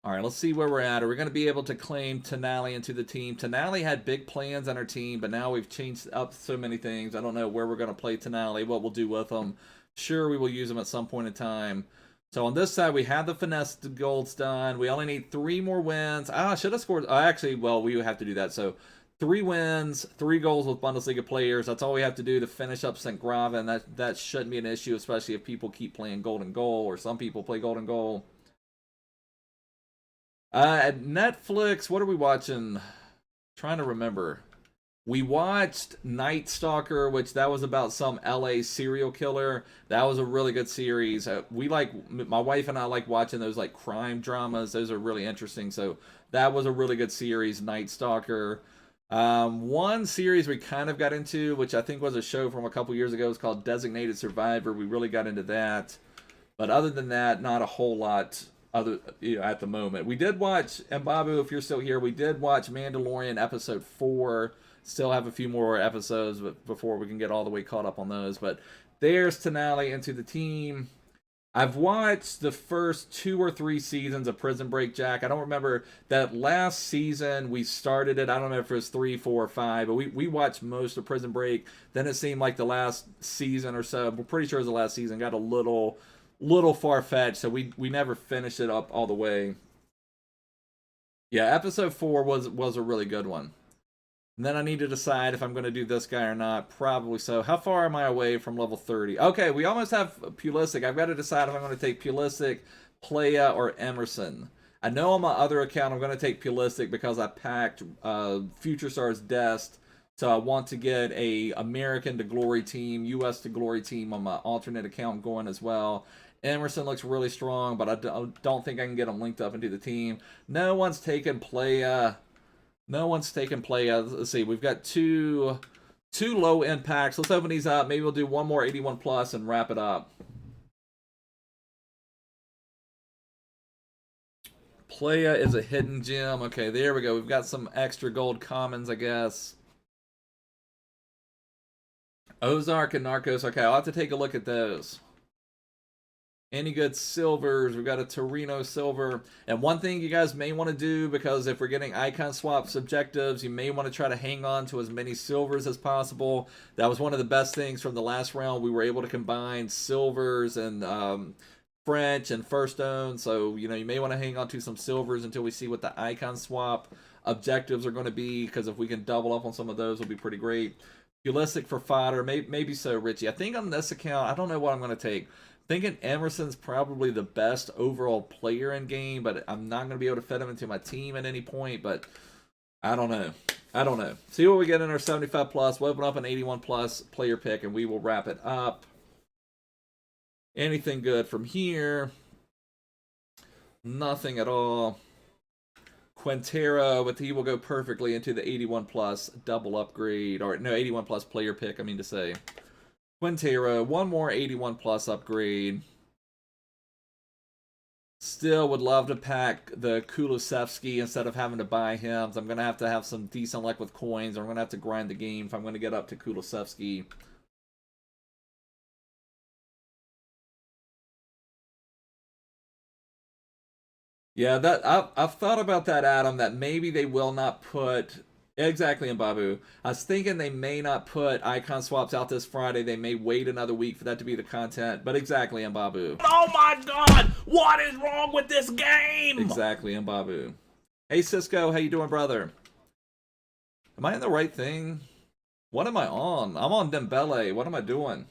All right, let's see where we're at. Are we going to be able to claim Tonali into the team? Tonali had big plans on our team, but now we've changed up so many things. I don't know where we're going to play Tonali, what we'll do with him. Sure, we will use him at some point in time. So on this side, we have the finesse golds done. We only need 3 more wins. I should have scored. Actually, well, we would have to do that. So 3 wins, 3 goals with Bundesliga players. That's all we have to do to finish up Sinkgraven. That shouldn't be an issue, especially if people keep playing golden goal, or some people play golden goal. At Netflix, what are we watching? Trying to remember. We watched Night Stalker, which that was about some LA serial killer. That was a really good series. We like, my wife and I like watching those like crime dramas. Those are really interesting. So that was a really good series, Night Stalker. One series we kind of got into, which I think was a show from a couple years ago, was called Designated Survivor. We really got into that. But other than that, not a whole lot at the moment. We did watch, and Babu, if you're still here, we did watch Mandalorian episode 4. Still have a few more episodes before we can get all the way caught up on those. But there's Tonali into the team. I've watched the first 2 or 3 seasons of Prison Break, Jack. I don't remember that last season we started it. I don't know if it was 3, 4, or 5, but we watched most of Prison Break. Then it seemed like the last season or so, we're pretty sure it was the last season, got a little far-fetched, so we never finished it up all the way. Yeah, episode 4 was a really good one. And then I need to decide if I'm going to do this guy or not. Probably so. How far am I away from level 30? Okay, we almost have Pulisic. I've got to decide if I'm going to take Pulisic, Playa, or Emerson. I know on my other account I'm going to take Pulisic because I packed Future Stars Dest. So I want to get a American to Glory team, US to Glory team on my alternate account going as well. Emerson looks really strong, but I don't think I can get him linked up into the team. No one's taken Playa. No one's taken Playa. Let's see. We've got two low impacts. Let's open these up. Maybe we'll do one more 81 plus and wrap it up. Playa is a hidden gem. Okay, there we go. We've got some extra gold commons, I guess. Ozark and Narcos. Okay, I'll have to take a look at those. Any good silvers? We've got a Torino silver. And one thing you guys may want to do, because if we're getting icon swaps objectives, you may want to try to hang on to as many silvers as possible. That was one of the best things from the last round. We were able to combine silvers and French and first own. So, you know, you may want to hang on to some silvers until we see what the icon swap objectives are going to be, because if we can double up on some of those, it'll be pretty great. Pulisic for fodder. Maybe so, Richie. I think on this account, I don't know what I'm going to take. Thinking Emerson's probably the best overall player in game, but I'm not going to be able to fit him into my team at any point. But I don't know. I don't know. See what we get in our 75 plus. We'll open up an 81 plus player pick, and we will wrap it up. Anything good from here? Nothing at all. Quintero, but he will go perfectly into the 81 plus double upgrade, or no, 81 plus player pick, I mean to say. Quintero, one more 81 plus upgrade. Still would love to pack the Kulusevski instead of having to buy him. So I'm going to have some decent luck with coins, or I'm going to have to grind the game if I'm going to get up to Kulusevski. Yeah, that I've thought about that, Adam, that maybe they will not put... Exactly, Mbabu. I was thinking they may not put icon swaps out this Friday. They may wait another week for that to be the content. But exactly, Mbabu. Oh my god! What is wrong with this game? Exactly, Mbabu. Hey, Cisco. How you doing, brother? Am I in the right thing? What am I on? I'm on Dembele. What am I doing?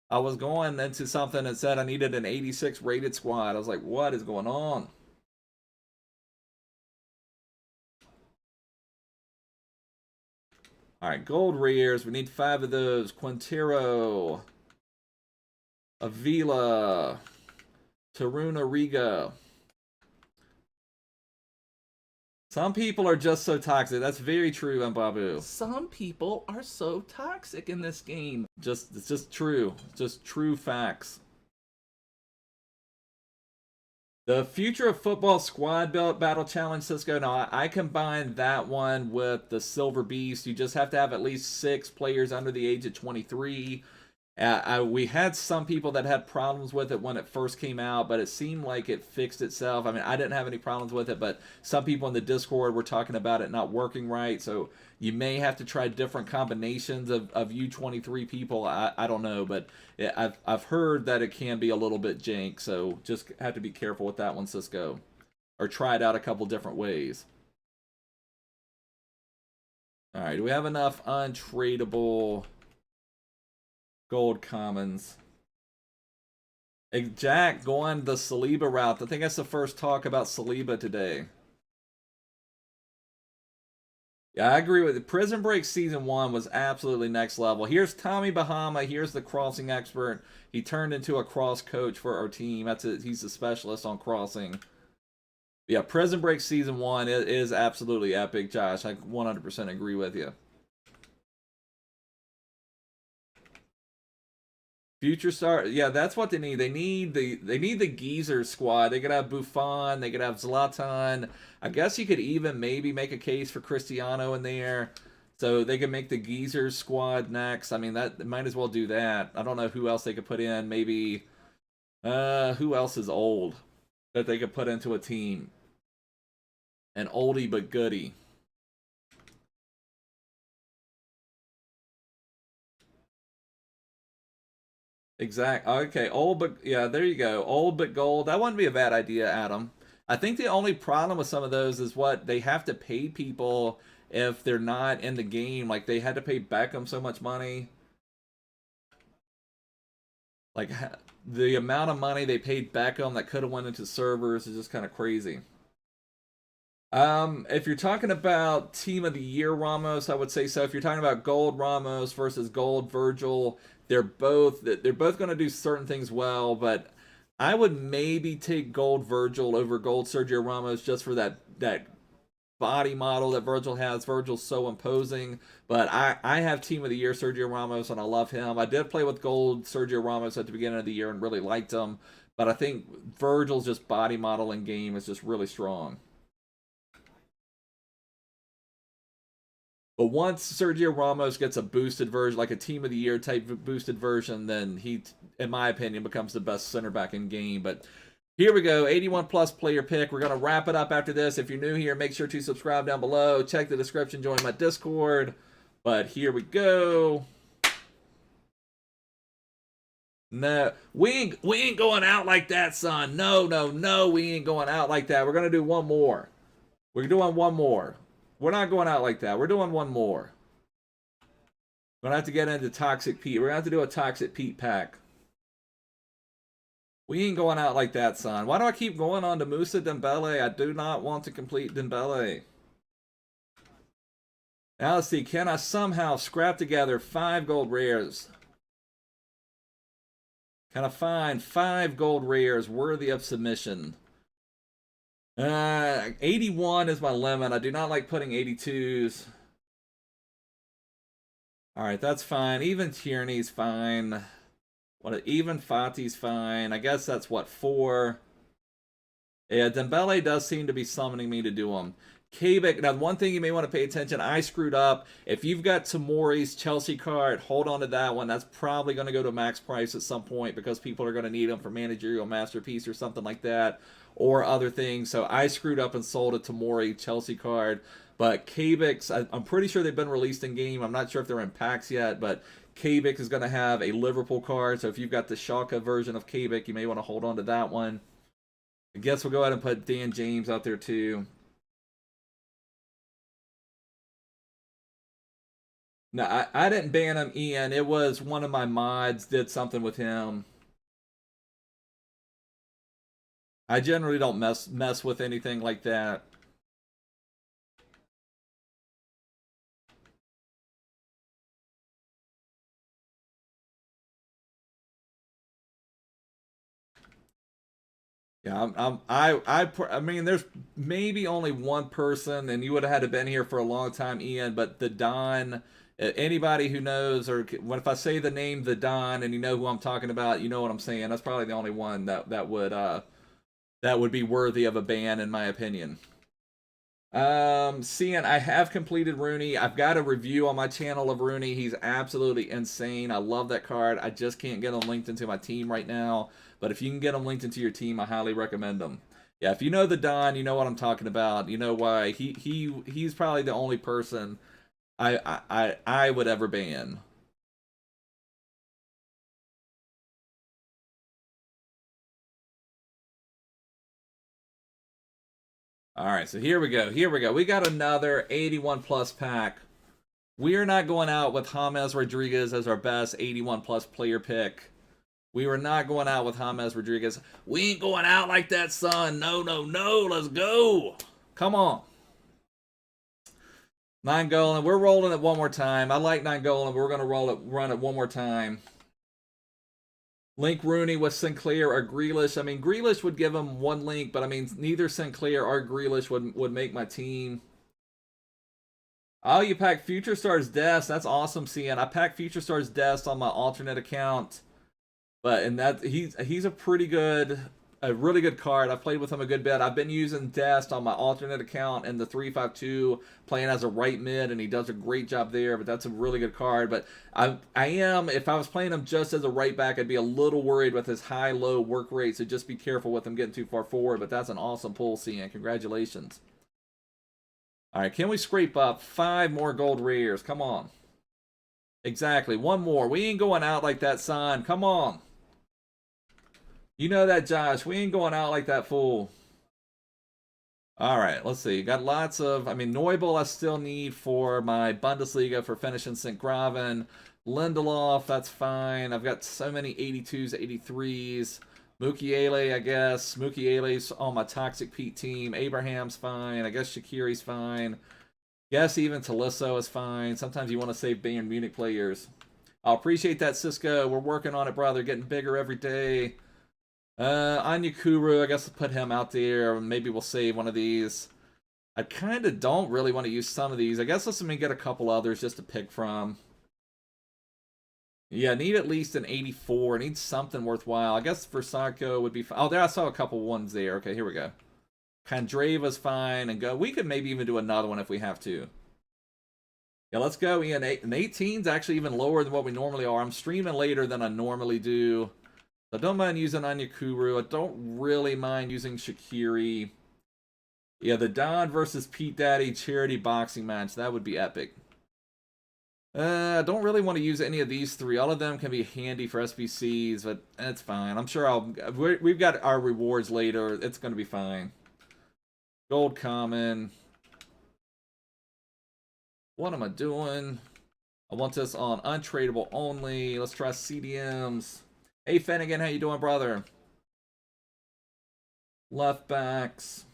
I was going into something that said I needed an 86 rated squad. I was like, what is going on? All right, gold rares. We need 5 of those. Quintero, Avila, Taruna Riga. Some people are just so toxic. That's very true, Mbabu. Some people are so toxic in this game. It's just true. Just true facts. The Future of Football Squad Battle Challenge, Cisco. Now, I combined that one with the Silver Beast. You just have to have at least 6 players under the age of 23. We had some people that had problems with it when it first came out, but it seemed like it fixed itself. I mean, I didn't have any problems with it, but some people in the Discord were talking about it not working right. So you may have to try different combinations of U23 people. I don't know, but I've heard that it can be a little bit jank. So just have to be careful with that one, Cisco. Or try it out a couple different ways. All right, do we have enough untradeable gold commons? Hey, Jack, going the Saliba route. I think that's the first talk about Saliba today. Yeah, I agree with it. Prison Break Season 1 was absolutely next level. Here's Tommy Bahama. Here's the crossing expert. He turned into a cross coach for our team. He's a specialist on crossing. Yeah, Prison Break Season 1 is absolutely epic, Josh. I 100% agree with you. Future star, yeah, that's what they need. They need the geezer squad. They could have Buffon, they could have Zlatan. I guess you could even maybe make a case for Cristiano in there. So they could make the geezer squad next. I mean, that might as well do that. I don't know who else they could put in. Maybe who else is old that they could put into a team? An oldie but goodie. Exact. Okay, old but yeah, there you go. Old but gold. That wouldn't be a bad idea, Adam. I think the only problem with some of those is what they have to pay people if they're not in the game. Like they had to pay Beckham so much money. Like the amount of money they paid Beckham that could have went into servers is just kind of crazy. If you're talking about Team of the Year Ramos, I would say so. If you're talking about Gold Ramos versus Gold Virgil, they're both going to do certain things well, but I would maybe take Gold Virgil over Gold Sergio Ramos just for that body model that Virgil has. Virgil's so imposing, but I have Team of the Year Sergio Ramos, and I love him. I did play with Gold Sergio Ramos at the beginning of the year and really liked him, but I think Virgil's just body model in game is just really strong. But once Sergio Ramos gets a boosted version, like a Team of the Year type boosted version, then he, in my opinion, becomes the best center back in game. But here we go, 81 plus player pick. We're going to wrap it up after this. If you're new here, make sure to subscribe down below. Check the description, join my Discord. But here we go. No, we ain't going out like that, son. No, we ain't going out like that. We're going to do one more. We're doing one more. We're not going out like that. We're doing one more. We're going to have to get into Toxic Pete. We're going to have to do a Toxic Pete pack. We ain't going out like that, son. Why do I keep going on to Moussa Dembele? I do not want to complete Dembele. Now let's see. Can I somehow scrap together 5 gold rares? Can I find 5 gold rares worthy of submission? 81 is my limit. I do not like putting 82s. Alright, that's fine. Even Tierney's fine. Even Fati's fine. I guess that's what, 4. Yeah, Dembele does seem to be summoning me to do them. Kabik, now one thing you may want to pay attention, I screwed up. If you've got Tomori's Chelsea card, hold on to that one. That's probably going to go to max price at some point because people are going to need them for Managerial Masterpiece or something like that, or other things. So I screwed up and sold a Tomori Chelsea card. But Kabik's, I'm pretty sure they've been released in game. I'm not sure if they're in packs yet, but Kabik is going to have a Liverpool card. So if you've got the Schalke version of Kabik, you may want to hold on to that one. I guess we'll go ahead and put Dan James out there too. No, I didn't ban him, Ian. It was one of my mods did something with him. I generally don't mess with anything like that. Yeah, I mean, there's maybe only one person, and you would have had to been here for a long time, Ian. But the Don, anybody who knows, or if I say the name the Don, and you know who I'm talking about, you know what I'm saying. That's probably the only one that would be worthy of a ban, in my opinion. Seeing I have completed Rooney. I've got a review on my channel of Rooney. He's absolutely insane. I love that card. I just can't get him linked into my team right now. But if you can get him linked into your team, I highly recommend him. Yeah, if you know the Don, you know what I'm talking about. You know why he's probably the only person I would ever ban. All right, so here we go. Here we go. We got another 81 plus pack. We are not going out with James Rodriguez as our best 81 plus player pick. We were not going out with James Rodriguez. We ain't going out like that, son. No. Let's go. Come on. Nainggolan, we're rolling it one more time. I like Nainggolan, but we're going to run it one more time. Link Rooney with Sinclair or Grealish. I mean, Grealish would give him one link, but I mean, neither Sinclair or Grealish would make my team. Oh, you pack Future Stars Dest. That's awesome, CN. I pack Future Stars Dest on my alternate account. But and that he's a really good card. I've played with him a good bit. I've been using Dest on my alternate account in the 352, playing as a right mid, and he does a great job there. But that's a really good card. But I am, if I was playing him just as a right back, I'd be a little worried with his high-low work rate. So just be careful with him getting too far forward. But that's an awesome pull, CN. Congratulations. All right, can we scrape up 5 more gold rares? Come on. Exactly, one more. We ain't going out like that, son. Come on. You know that, Josh. We ain't going out like that, fool. All right, let's see. Got lots of, I mean, Neubel I still need for my Bundesliga for finishing Sinkgraven. Lindelof, that's fine. I've got so many 82s, 83s. Mukiele, I guess. Mukiele's on my Toxic Pete team. Abraham's fine. I guess Shaqiri's fine. Guess even Tolisso is fine. Sometimes you want to save Bayern Munich players. I appreciate that, Cisco. We're working on it, brother. Getting bigger every day. Anyukuru, I guess I'll put him out there. Maybe we'll save one of these. I kind of don't really want to use some of these. I guess let's get a couple others just to pick from. Yeah, need at least an 84. Need something worthwhile. I guess Versaco would be fine. Oh, there I saw a couple ones there. Okay, here we go. Kandreva's fine. And go. We could maybe even do another one if we have to. Yeah, let's go. Ian, an 18's actually even lower than what we normally are. I'm streaming later than I normally do. I don't mind using Anyukuru. I don't really mind using Shaqiri. Yeah, the Don versus Pete Daddy charity boxing match. That would be epic. I don't really want to use any of these 3. All of them can be handy for SBCs, but that's fine. I'm sure we've got our rewards later. It's going to be fine. Gold common. What am I doing? I want this on untradeable only. Let's try CDMs. Hey, Finnegan, how you doing, brother? Left backs.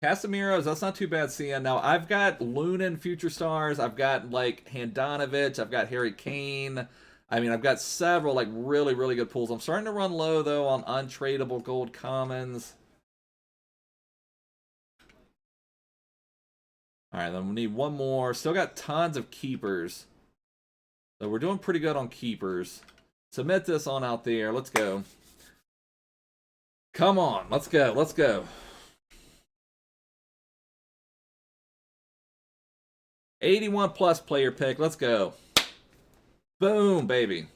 Casemiro's, that's not too bad seeing. Now, I've got Lunin Future Stars. I've got, like, Handanovic. I've got Harry Kane. I mean, I've got several, like, really, really good pulls. I'm starting to run low, though, on untradeable gold commons. All right, then we need one more. Still got tons of keepers. So we're doing pretty good on keepers. Submit this on out there. Let's go. Come on. Let's go. Let's go. 81 plus player pick. Let's go. Boom, baby.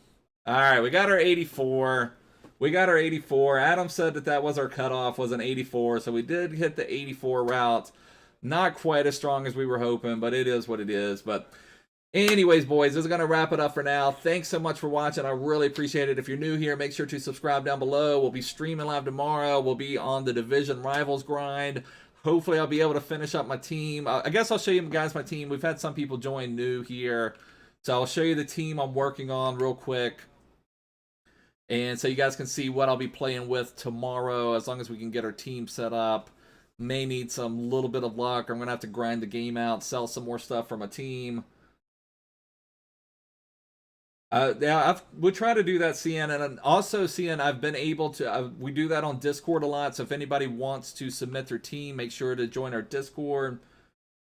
All right, we got our 84. We got our 84. Adam said that was our cutoff, was an 84. So we did hit the 84 route. Not quite as strong as we were hoping, but it is what it is. But anyways, boys, this is going to wrap it up for now. Thanks so much for watching. I really appreciate it. If you're new here, make sure to subscribe down below. We'll be streaming live tomorrow. We'll be on the Division Rivals grind. Hopefully, I'll be able to finish up my team. I guess I'll show you guys my team. We've had some people join new here. So I'll show you the team I'm working on real quick. And so you guys can see what I'll be playing with tomorrow as long as we can get our team set up. May need some little bit of luck. I'm going to have to grind the game out, sell some more stuff for my team. Yeah, we'll try to do that, CN. And also, CN, I've been able to, we do that on Discord a lot. So if anybody wants to submit their team, make sure to join our Discord.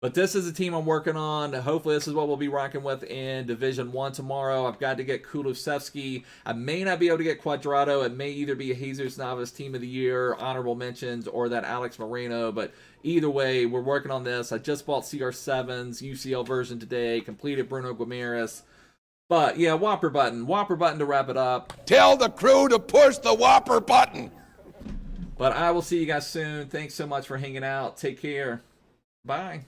But this is the team I'm working on. Hopefully, this is what we'll be rocking with in Division 1 tomorrow. I've got to get Kulusevski. I may not be able to get Cuadrado. It may either be a Jesus Navas Team of the Year, honorable mentions, or that Alex Moreno. But either way, we're working on this. I just bought CR7's UCL version today. Completed Bruno Guimaraes. But, yeah, Whopper button. Whopper button to wrap it up. Tell the crew to push the Whopper button. But I will see you guys soon. Thanks so much for hanging out. Take care. Bye.